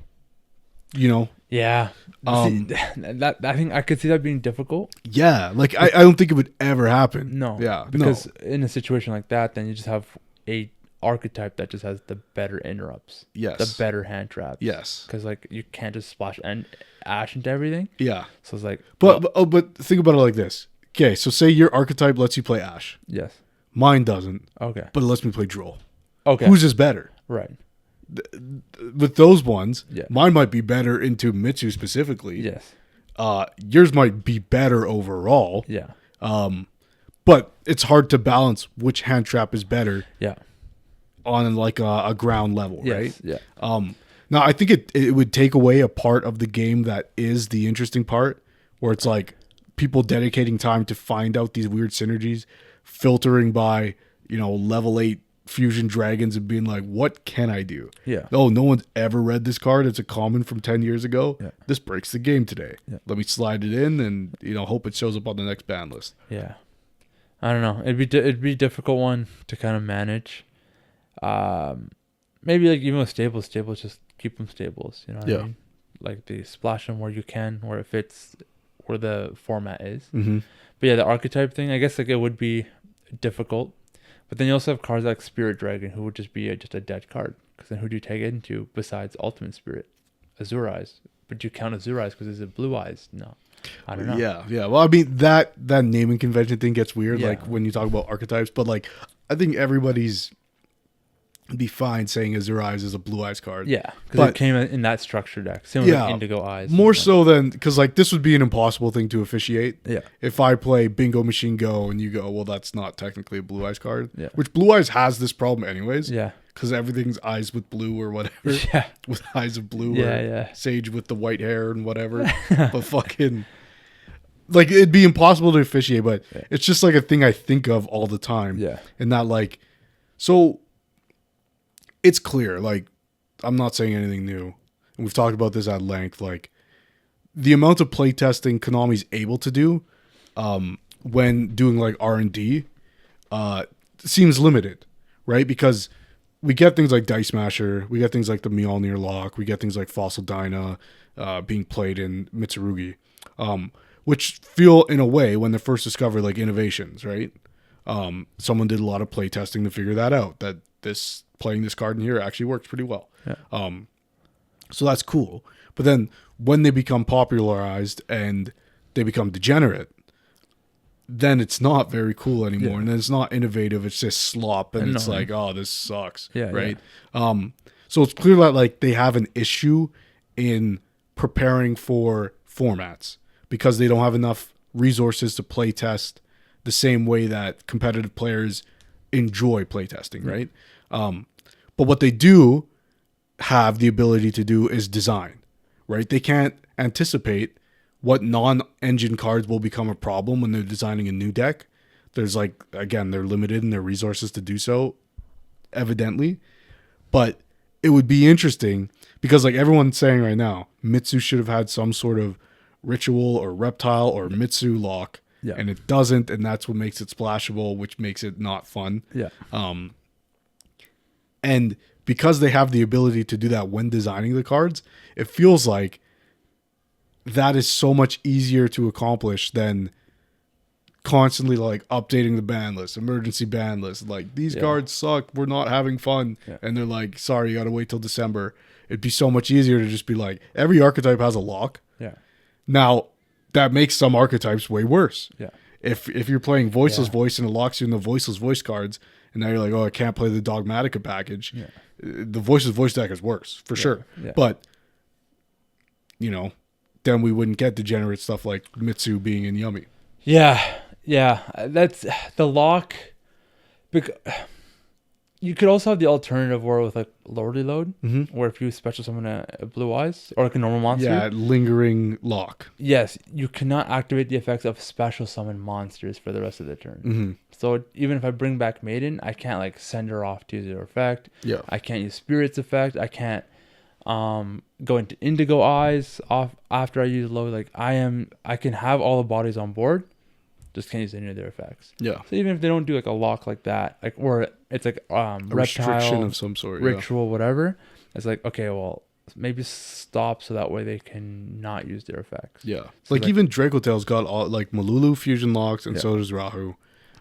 Yeah. That I think I could see that being difficult. Yeah, like I don't think it would ever happen. No. Yeah. Because in a situation like that, then you just have a archetype that just has the better interrupts. Yes. The better hand traps. Yes. Because like you can't just splash ash into everything. Yeah. So it's like, but think about it like this. Okay, so say your archetype lets you play Ash. yes. Mine doesn't, Okay. but it lets me play Droll. Okay. Whose is better? Right. With those ones, Yeah. mine might be better into Mitsu specifically. Yes. Yours might be better overall. Yeah. But it's hard to balance which hand trap is better Yeah. on like a ground level, right? Yes. Yeah. Now, I think it would take away a part of the game that is the interesting part, where it's like people dedicating time to find out these weird synergies, filtering by, level 8 fusion dragons and being like, what can I do? Yeah. Oh, no one's ever read this card. It's a common from 10 years ago. Yeah. This breaks the game today. Yeah. Let me slide it in and, hope it shows up on the next ban list. Yeah. I don't know. It'd be a difficult one to kind of manage. Maybe like even with stables, just keep them stables. You know what I mean? Like they splash them where you can, where it fits, where the format is. Mm-hmm. But yeah, the archetype thing, I guess like it would be difficult. But then you also have cards like Spirit Dragon, who would just be just a dead card. Because then who do you take it into besides Ultimate Spirit? Azure Eyes. But do you count Azure Eyes because it's a Blue Eyes? No. I don't know. Yeah. Well, I mean, that naming convention thing gets weird, Yeah. like when you talk about archetypes. But like, I think everybody's be fine saying Azure Eyes is a Blue Eyes card. Yeah, because But- it came in that structure deck. Same with Yeah, like Indigo Eyes. More so than, because like this would be an impossible thing to officiate. Yeah. If I play Bingo Machine Go and you go, well, that's not technically a Blue Eyes card. Yeah. Which Blue Eyes has this problem anyways. Yeah. Because everything's eyes with blue or whatever. Yeah. With eyes of blue Yeah, or yeah. Sage with the white hair and whatever. But fucking, like, it'd be impossible to officiate, but Yeah. it's just like a thing I think of all the time. Yeah. And not like, so it's clear, like, I'm not saying anything new. And we've talked about this at length. Like, the amount of playtesting Konami's able to do when doing like R&D seems limited, right? Because we get things like Dice Smasher, we get things like the Mjolnir Lock, we get things like Fossil Dyna being played in Mitsurugi, which feel in a way when they're first discovered like innovations, right? Someone did a lot of playtesting to figure that out, that playing this card in here actually works pretty well. Yeah. So that's cool. But then when they become popularized and they become degenerate, then it's not very cool anymore. Yeah. And then it's not innovative. It's just slop. And it's Annoying. like, oh, this sucks. Yeah, right. So it's clear that like they have an issue in preparing for formats because they don't have enough resources to play test the same way that competitive players enjoy playtesting, right? But what they do have the ability to do is design, right? They can't anticipate what non-engine cards will become a problem when they're designing a new deck. There's like, again, they're limited in their resources to do so, evidently. But it would be interesting because like everyone's saying right now, Mitsu should have had some sort of ritual or reptile or Mitsu lock. Yeah. And it doesn't, and that's what makes it splashable, which makes it not fun. Yeah. And because they have the ability to do that when designing the cards, it feels like that is so much easier to accomplish than constantly like updating the ban list, emergency ban list. Like, these cards suck, we're not having fun. Yeah. And they're like, sorry, you gotta wait till December. It'd be so much easier to just be like, every archetype has a lock. Yeah. Now, that makes some archetypes way worse. Yeah. If you're playing Voiceless Voice and it locks you in the Voiceless Voice cards, and now you're like, oh, I can't play the Dogmatica package. Yeah. The Voiceless Voice deck is worse, for sure. Yeah. But, then we wouldn't get degenerate stuff like Mitsu being in Yummy. Yeah. Yeah. That's the lock. You could also have the alternative where with like Lordly Load, where if you special summon a Blue Eyes or like a normal monster. Yeah, lingering lock. Yes, you cannot activate the effects of special summon monsters for the rest of the turn. Mm-hmm. So even if I bring back Maiden, I can't like send her off to zero effect. Yeah. I can't use Spirit's effect. I can't go into Indigo Eyes off after I use load. Like I can have all the bodies on board, just can't use any of their effects. Yeah. So even if they don't do like a lock like that, like or it's like A restriction reptile, of some sort. ritual, whatever, it's like, okay, well, maybe stop so that way they can not use their effects. Yeah. So like even Dracotail's got all like Malulu fusion locks, and so does Rahu.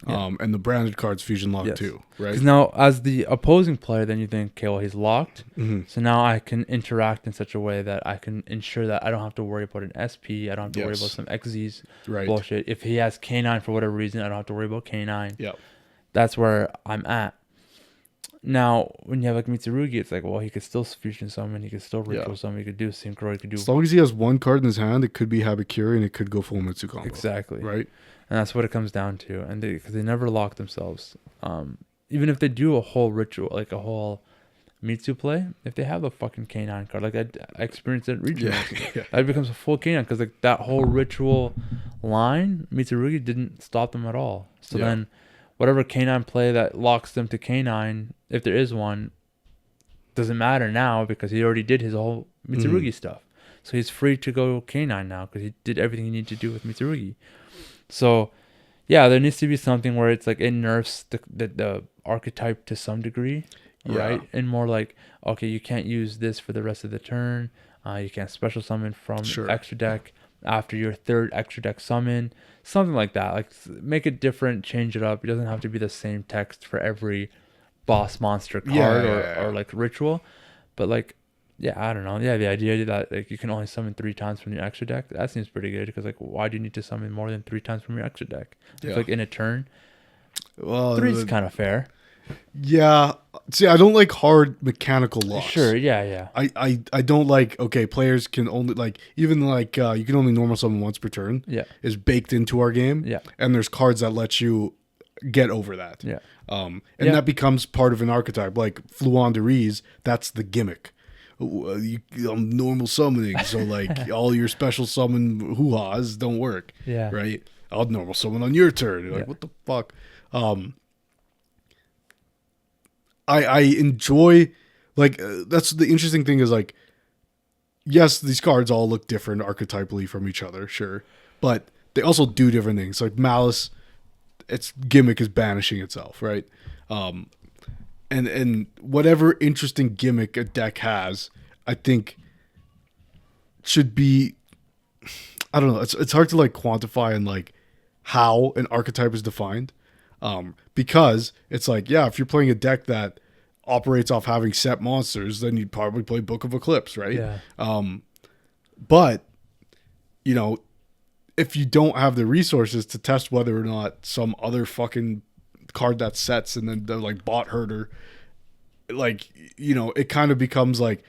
Yeah. And the branded cards fusion lock Yes. too, right? Because now, as the opposing player, then you think, okay, well, he's locked. Mm-hmm. So now I can interact in such a way that I can ensure that I don't have to worry about an SP. I don't have to worry about some XZs Right. bullshit. If he has K9 for whatever reason, I don't have to worry about K9. Yep. That's where I'm at. Now, when you have like Mitsurugi, it's like, well, he could still fusion summon, he could still ritual summon, he could do synchro, he could do. As long as he has one card in his hand, it could be Habakiri and it could go full Mitsu combo. Exactly. Right. And that's what it comes down to. And because they never lock themselves. Even if they do a whole ritual, like a whole Mitsu play, if they have a fucking K9 card, like I experienced it at regionals, that becomes a full K9 because like that whole ritual line, Mitsurugi didn't stop them at all. So then whatever K9 play that locks them to K9, if there is one, doesn't matter now because he already did his whole Mitsurugi stuff. So he's free to go K9 now because he did everything he needed to do with Mitsurugi. So, yeah, there needs to be something where it's like it nerfs the archetype to some degree, right? And more like, okay, you can't use this for the rest of the turn. You can't special summon from extra deck after your third extra deck summon. Something like that. Like, make it different, change it up. It doesn't have to be the same text for every boss monster card or like ritual. But like, yeah, I don't know. Yeah, the idea that like you can only summon 3 times from your extra deck, that seems pretty good because like why do you need to summon more than 3 times from your extra deck? It's like in a turn. Well, 3 is kind of fair. Yeah. See, I don't like hard mechanical locks. Sure, yeah. I don't like, okay, players can only like even like you can only normal summon once per turn. Yeah. Is baked into our game. Yeah. And there's cards that let you get over that. Yeah. And that becomes part of an archetype. Like Fluon de Riz, that's the gimmick. I'm normal summoning, so like all your special summon hoo-has don't work. Yeah. Right? I'll normal summon on your turn. You're like, what the fuck? I enjoy, like, that's the interesting thing is like, yes, these cards all look different archetypally from each other, sure, but they also do different things. Like Malice, its gimmick is banishing itself, right? And whatever interesting gimmick a deck has, I think should be, I don't know, it's hard to like quantify and like how an archetype is defined. Because it's like, yeah, if you're playing a deck that operates off having set monsters, then you'd probably play Book of Eclipse, right? Yeah. But, you know, if you don't have the resources to test whether or not some other fucking card that sets and then the like bot herder, like, you know, it kind of becomes like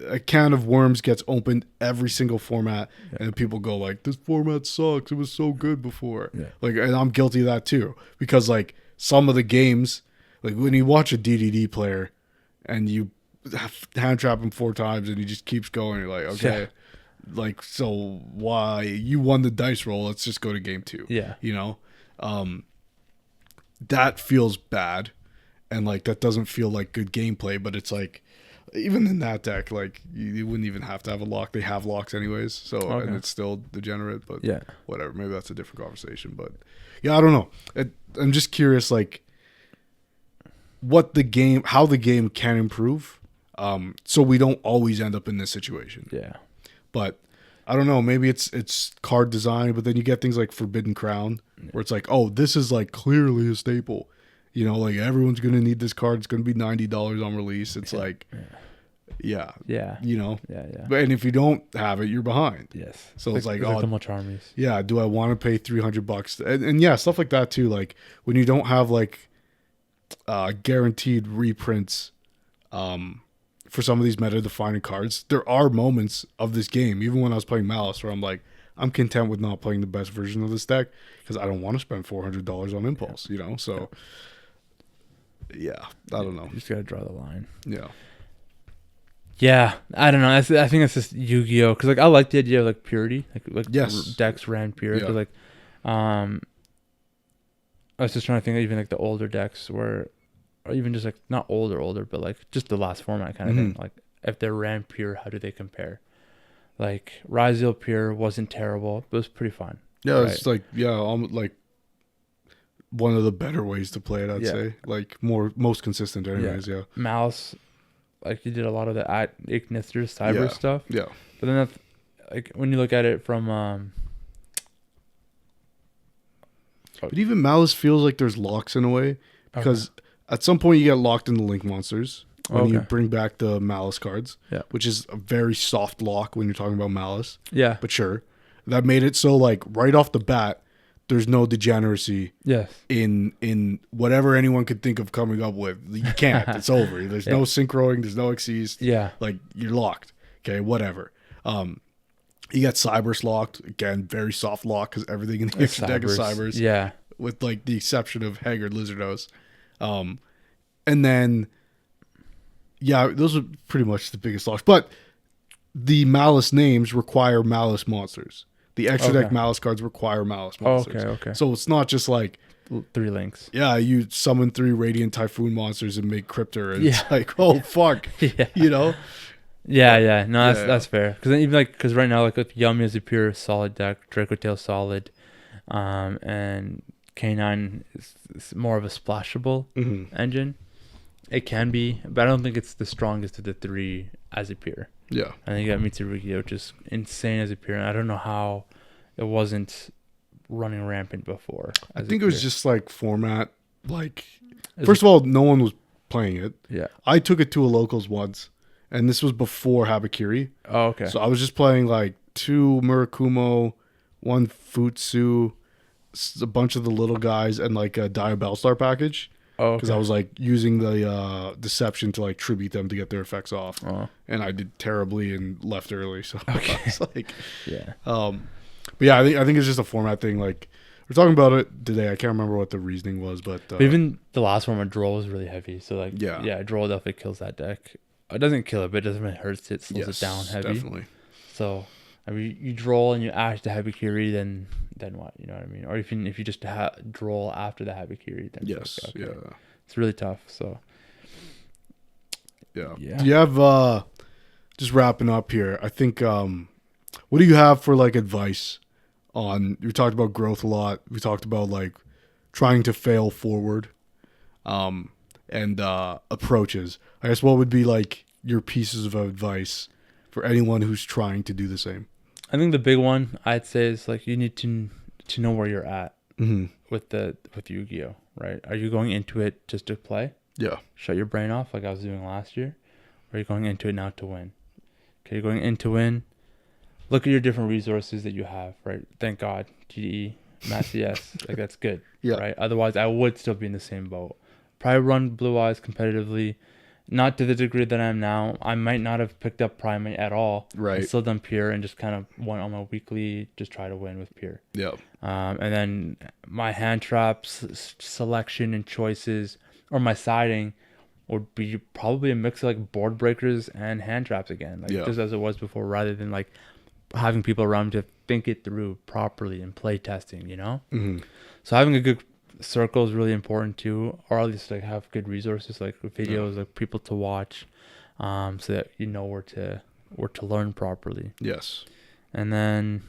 a can of worms gets opened every single format, and people go like, this format sucks, it was so good before. Like, and I'm guilty of that too, because like some of the games, like when you watch a DDD player and you hand trap him 4 times and he just keeps going, you're like, okay, like, so why you won the dice roll, let's just go to game 2. You know, that feels bad, and like that doesn't feel like good gameplay. But it's like, even in that deck, like you wouldn't even have to have a lock. They have locks anyways, so and it's still degenerate. But whatever, maybe that's a different conversation. But yeah, I don't know. I'm just curious, like how the game can improve, so we don't always end up in this situation. But I don't know. Maybe it's card design, but then you get things like Forbidden Crown, where it's like, oh, this is like clearly a staple. You know, like everyone's gonna need this card. It's gonna be $90 on release. It's like, you know, But and if you don't have it, you're behind. So it's like, oh, much armies. Do I want to pay $300? And yeah, stuff like that too. Like when you don't have like guaranteed reprints, for some of these meta-defining cards, there are moments of this game, even when I was playing Malice, where I'm like, I'm content with not playing the best version of this deck because I don't want to spend $400 on Impulse, you know? So, yeah, I don't know. You just got to draw the line. Yeah, I don't know. I think it's just Yu-Gi-Oh! Because, like, I like the idea of, like, purity. Like decks ran pure. Because, like, I was just trying to think of even, like, the older decks where, or even just, like, not older, but, like, just the last format kind of thing. Like, if they're ran pure, how do they compare? Like, Raaid pure wasn't terrible, but it was pretty fun. Yeah, right? It's like, like one of the better ways to play it, I'd say. Like, most consistent anyways, Malice, like, you did a lot of the Ignister Cyber stuff. But then that's, like, when you look at it from But even Malice feels like there's locks in a way, because at some point you get locked in the Link monsters when you bring back the Malice cards, which is a very soft lock when you're talking about Malice. Yeah. But sure. That made it so, like, right off the bat, there's no degeneracy in whatever anyone could think of coming up with. You can't. It's over. There's no synchroing. There's no exceeds. Yeah. Like, you're locked. Okay, whatever. You got Cybers locked. Again, very soft lock because everything in the extra deck is Cybers. Yeah. With, like, the exception of Haggard Lizardos. And then, yeah, those are pretty much the biggest locks. But the Malice names require Malice monsters. The extra deck Malice cards require Malice monsters. Okay. So it's not just like 3 links. Yeah, you summon 3 Radiant Typhoon monsters and make Cryptor, and it's like, oh fuck, you know? Yeah. No, that's fair. Because even because right now, like with Yummy is a pure solid deck, Draco Tail solid, and K9 is more of a splashable engine. It can be, but I don't think it's the strongest of the 3 as a pure. Yeah. I think you got Mitsurugi, which is insane as a pure. And I don't know how it wasn't running rampant before. I think it was just like format. Like, first of all, no one was playing it. Yeah. I took it to a locals once, and this was before Habakiri. Oh, okay. So I was just playing like 2 Murakumo, 1 Futsu, a bunch of the little guys, and like a Dire Bellstar package. Oh, because I was like using the deception to like tribute them to get their effects off, and I did terribly and left early. So I was like, but yeah, I think it's just a format thing. Like, we're talking about it today. I can't remember what the reasoning was, but even the last one, my draw was really heavy. So like, draw definitely kills that deck. It doesn't kill it, but it doesn't really hurt it. Slows it down heavy. Definitely. So I mean, you draw and you ash the Habakiri, then what? You know what I mean? Or if you just draw after the Habakiri, then it's really tough. So yeah. Do you have just wrapping up here? I think what do you have for like advice on? We talked about growth a lot. We talked about like trying to fail forward, and approaches. I guess what would be like your pieces of advice for anyone who's trying to do the same? I think the big one I'd say is like you need to know where you're at with Yu-Gi-Oh, right? Are you going into it just to play? Yeah. Shut your brain off like I was doing last year? Or are you going into it now to win? Okay, you're going in to win. Look at your different resources that you have, right? Thank God. TDE, Mass CS, like that's good, right? Otherwise, I would still be in the same boat. Probably run Blue Eyes competitively. Not to the degree that I am now. I might not have picked up Primate at all. Right. Still done Pure and just kind of went on my weekly, just try to win with Pure. Yeah. And then my hand traps selection and choices, or my siding, would be probably a mix of like board breakers and hand traps again, like just as it was before, rather than like having people around to think it through properly and play testing, you know? So having a good circle is really important too, or at least like have good resources like videos, like people to watch, so that you know where to learn properly. Yes. And then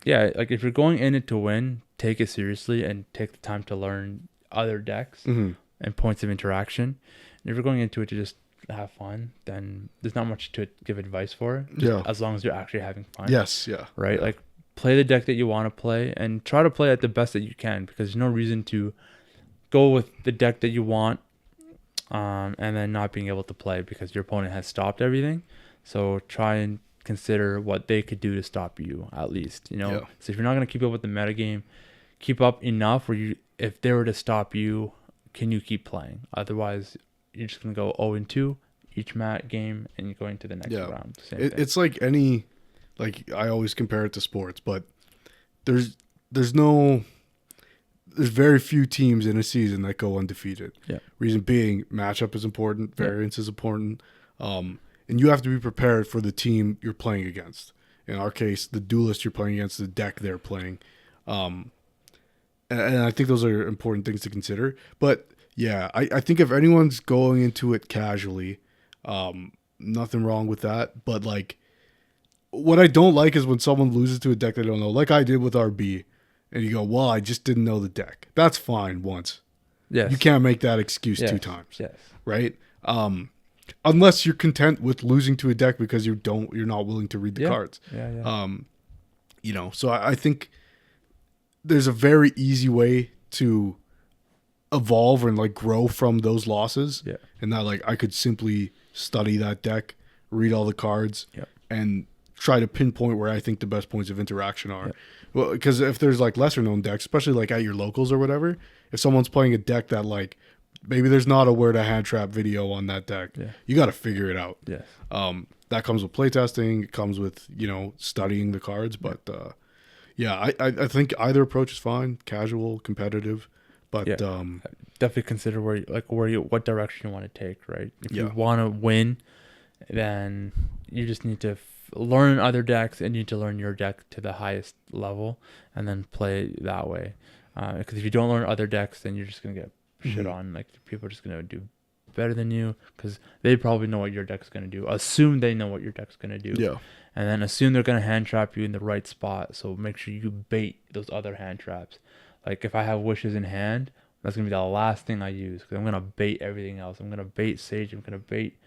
like if you're going in it to win, take it seriously and take the time to learn other decks and points of interaction. And if you're going into it to just have fun, then there's not much to give advice for, as long as you're actually having fun. Right. Like, play the deck that you want to play and try to play at the best that you can, because there's no reason to go with the deck that you want and then not being able to play because your opponent has stopped everything. So try and consider what they could do to stop you, at least, you know. So if you're not going to keep up with the metagame, keep up enough where if they were to stop you, can you keep playing? Otherwise, you're just going to go 0-2 each game and you're going to the next round. It's like any... Like, I always compare it to sports, but there's very few teams in a season that go undefeated. Reason being, matchup is important, variance is important, and you have to be prepared for the team you're playing against. In our case, the duelist you're playing against, the deck they're playing, and I think those are important things to consider. But yeah, I think if anyone's going into it casually, nothing wrong with that. But like, what I don't like is when someone loses to a deck they don't know, like I did with RB, and you go, well, I just didn't know the deck. That's fine once. You can't make that excuse 2 times. Right? Unless you're content with losing to a deck because you're not willing to read the cards. You know, so I think there's a very easy way to evolve and like grow from those losses. Yeah. And that like I could simply study that deck, read all the cards, and try to pinpoint where I think the best points of interaction are. Well, because if there's like lesser known decks, especially like at your locals or whatever, if someone's playing a deck that like maybe there's not a where to hand trap video on that deck, you got to figure it out. Yes. That comes with playtesting. It comes with, you know, studying the cards. But I think either approach is fine. Casual, competitive, but definitely consider what direction you want to take. Right. If you want to win, then you just need to learn other decks and you need to learn your deck to the highest level and then play that way. Because if you don't learn other decks, then you're just gonna get shit on. Like people are just gonna do better than you because they probably know what your deck's gonna do. Assume they know what your deck's gonna do. Yeah. And then assume they're gonna hand trap you in the right spot. So make sure you bait those other hand traps. Like if I have wishes in hand, that's gonna be the last thing I use because I'm gonna bait everything else. I'm gonna bait Sage. I'm gonna bait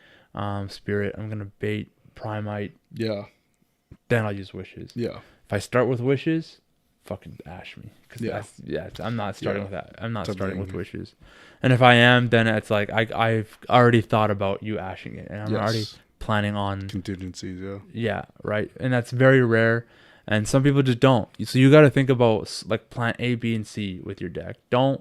Spirit. I'm gonna bait Primite. Yeah. Then I'll use wishes. Yeah. If I start with wishes, fucking ash me. Because I'm not starting with that. I'm not starting with wishes. And if I am, then it's like I've already thought about you ashing it, and I'm already planning on contingencies. Yeah. Right. And that's very rare. And some people just don't. So you got to think about like plan A, B, and C with your deck. Don't,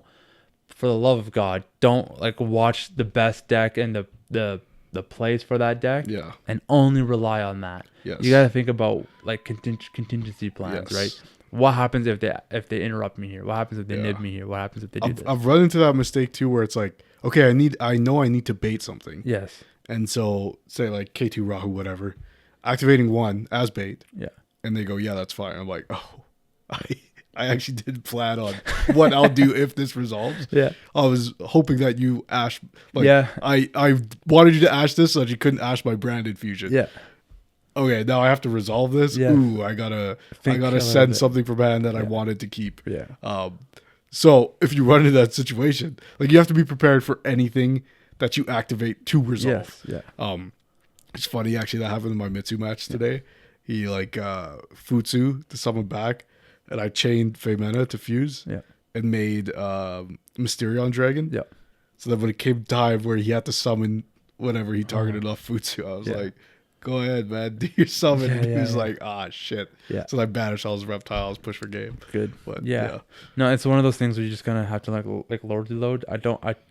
for the love of God, don't like watch the best deck and the plays for that deck and only rely on that. You got to think about like contingency plans, right? What happens if they interrupt me here? What happens if they nib me here? What happens if they do this? I've run into that mistake too, where it's like, okay, I know I need to bait something. Yes. And so say like K2 Rahu, whatever, activating one as bait. Yeah. And they go, yeah, that's fine. I'm like, oh, I actually did plan on what I'll do if this resolves. Yeah. I was hoping that you ash. Like, I wanted you to ash this so that you couldn't ash my branded fusion. Yeah. Okay, now I have to resolve this. Yeah. Ooh, I gotta send something from hand that I wanted to keep. Yeah. So if you run into that situation, like you have to be prepared for anything that you activate to resolve. Yes. Yeah. It's funny actually that happened in my Mitsu match today. He like Futsu to summon back, and I chained Feymena to fuse. Yeah. And made Mysterion Dragon. Yeah. So then when it came time where he had to summon whatever he targeted off Futsu, I was like, go ahead, man, do your summon. And he was like, shit. Yeah. So I banished all his reptiles, push for game. Good. But no, it's one of those things where you're just gonna have to like lord reload. I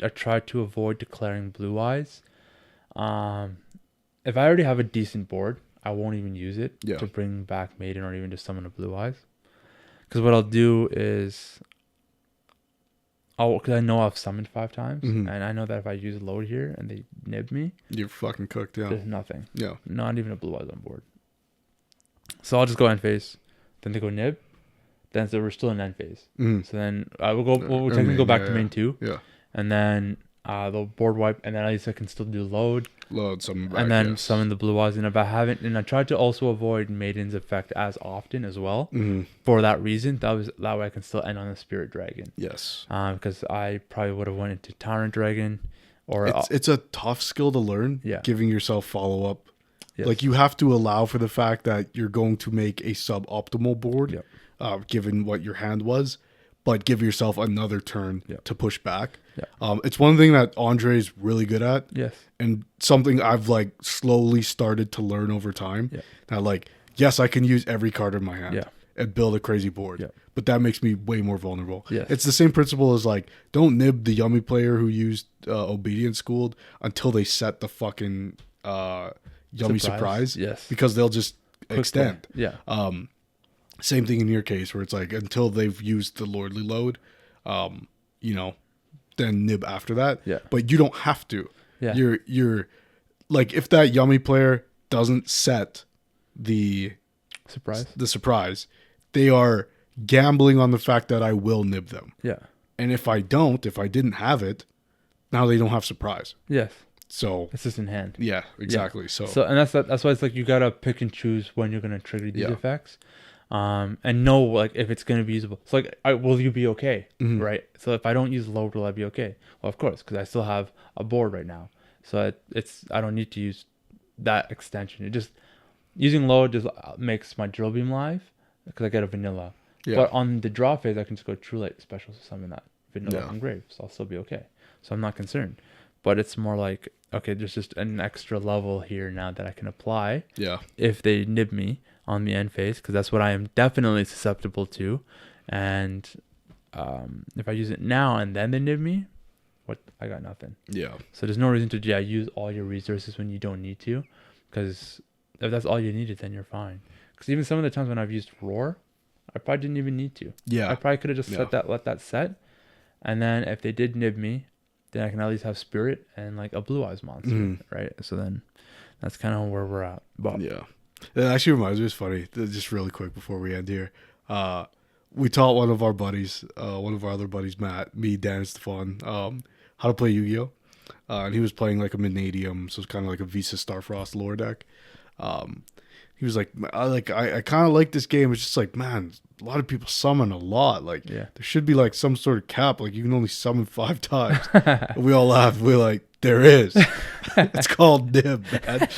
try to avoid declaring blue eyes. If I already have a decent board, I won't even use it to bring back Maiden or even to summon a blue eyes. Because what I'll do is, because I know I've summoned 5 times, and I know that if I use load here and they nib me, you're fucking cooked. Yeah, there's nothing. Yeah, not even a blue eyes on board. So I'll just go end phase, then they go nib, then so we're still in end phase. So then we'll technically go back to main 2. Yeah, and then they'll board wipe, and then at least I can still do load, summon back, and then summon the blue eyes. And if I haven't, and I tried to also avoid Maiden's effect as often as well, for that reason. That way I can still end on the Spirit Dragon. Yes, because I probably would have went into Tyrant Dragon, or it's a tough skill to learn. Yeah, giving yourself follow up. Yes. Like you have to allow for the fact that you're going to make a suboptimal board, given what your hand was. But give yourself another turn to push back. Yeah. It's one thing that Andre's really good at. Yes. And something I've like slowly started to learn over time. Yeah. That like, yes, I can use every card in my hand and build a crazy board. Yeah. But that makes me way more vulnerable. Yes. It's the same principle as like, don't nib the yummy player who used Obedience Schooled until they set the fucking yummy surprise. Yes. Because they'll just extend. Yeah. Same thing in your case where it's like until they've used the lordly load, then nib after that. Yeah. But you don't have to. Yeah. You're like if that yummy player doesn't set the surprise, they are gambling on the fact that I will nib them. Yeah. And if I didn't have it, now they don't have surprise. Yes. So it's just in hand. Yeah, exactly. Yeah. So and that's why it's like you gotta pick and choose when you're gonna trigger these effects. And know like if it's gonna be usable. So like, will you be okay, right? So if I don't use load, will I be okay? Well, of course, because I still have a board right now. So I don't need to use that extension. It just using load just makes my drill beam live because I get a vanilla. Yeah. But on the draw phase, I can just go True Light special to summon that. vanilla Yeah. from grave, so I'll still be okay. So I'm not concerned. But it's more like, okay, there's just an extra level here now that I can apply Yeah. if they nib me on the end phase, because that's what I am definitely susceptible to. And if I use it now and then they nib me, I got nothing. Yeah. So there's no reason to use all your resources when you don't need to, because if that's all you needed, then you're fine. Because even some of the times when I've used roar, I probably didn't even need to. Yeah. I probably could have just let that set, and then if they did nib me, then I can at least have spirit and like a blue eyes monster, right? So then that's kind of where we're at. But Yeah. It actually reminds me, it's funny, just really quick before we end here. We taught one of our buddies, one of our other buddies, Matt, me, Dan, and Stefan, how to play Yu-Gi-Oh! And he was playing like a Midnadium, so it's kind of like a Visa Starfrost lore deck. He was like, I kind of like this game. It's just like, man, a lot of people summon a lot. Like, there should be like some sort of cap. Like, you can only summon 5 times. And we all laughed. We're like, there is. It's called Nib, man.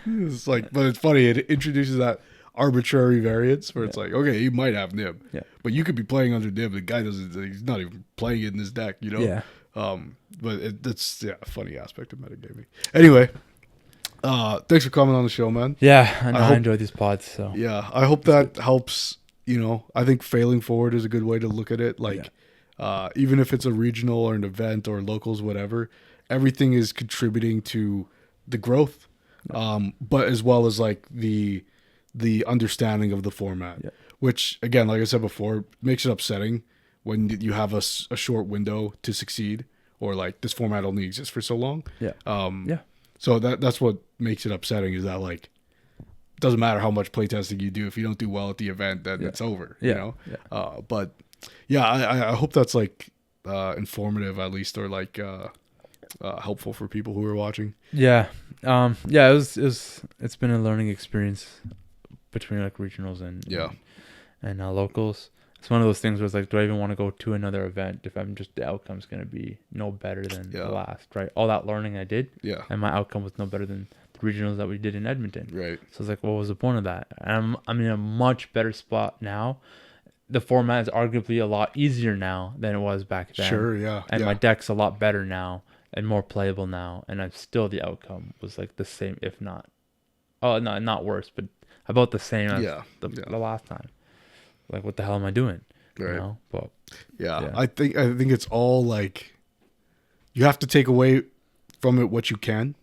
It's like, but it's funny. It introduces that arbitrary variance where it's like, okay, you might have Nib, but you could be playing under Nib. The guy doesn't. He's not even playing it in his deck, you know. Yeah. But it's a funny aspect of metagaming. Anyway. Thanks for coming on the show, man. Yeah, I enjoy these pods. So yeah, I hope that helps. You know, I think failing forward is a good way to look at it. Like, even if it's a regional or an event or locals, whatever, everything is contributing to the growth, but as well as like the understanding of the format, which again, like I said before, makes it upsetting when you have a short window to succeed, or like this format only exists for so long. So that's what makes it upsetting, is that like, doesn't matter how much playtesting you do, if you don't do well at the event, then it's over. You know. But yeah, I hope that's like informative at least, or like helpful for people who are watching. Yeah. It's been a learning experience between like regionals and locals. It's one of those things where it's like, do I even want to go to another event if the outcome's going to be no better than the last, right? All that learning I did, and my outcome was no better than the regionals that we did in Edmonton. Right. So it's like, what was the point of that? And I'm in a much better spot now. The format is arguably a lot easier now than it was back then. Sure, yeah. And my deck's a lot better now and more playable now. And the outcome was like the same, if not, not worse, but about the same as the last time. Like, what the hell am I doing? Right. You know? But I think it's all like, you have to take away from it what you can.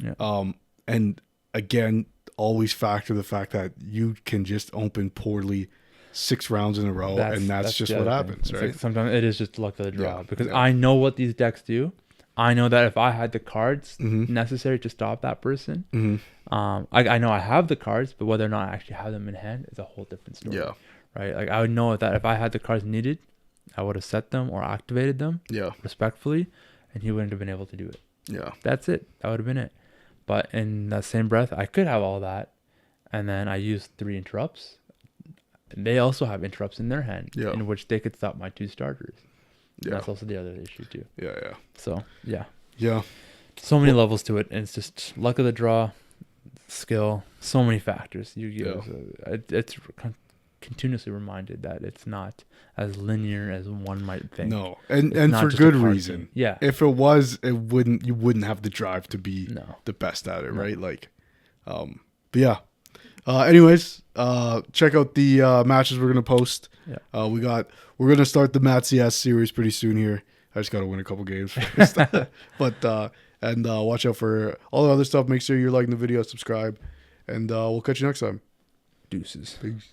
Yeah. And again, always factor the fact that you can just open poorly 6 rounds in a row, and that's just what happens, right? Like, sometimes it is just luck of the draw, because I know what these decks do. I know that if I had the cards necessary to stop that person, I know I have the cards, but whether or not I actually have them in hand is a whole different story. Yeah. Right? Like, I would know that if I had the cards needed, I would have set them or activated them respectfully, and he wouldn't have been able to do it. Yeah. That's it. That would have been it. But in that same breath, I could have all that, and then I used 3 interrupts. And they also have interrupts in their hand, in which they could stop my 2 starters. Yeah. That's also the other issue, too. Yeah. So, yeah. So many levels to it, and it's just luck of the draw, skill, so many factors. It's continuously reminded that it's not as linear as one might think. No, and for good reason. Yeah. If it was, you wouldn't have the drive to be the best at it, right? Like, but yeah. Anyways, check out the matches we're gonna post. Yeah. We're gonna start the Matt CS series pretty soon here. I just gotta win a couple games first. But watch out for all the other stuff. Make sure you're liking the video, subscribe, and we'll catch you next time. Deuces. Peace.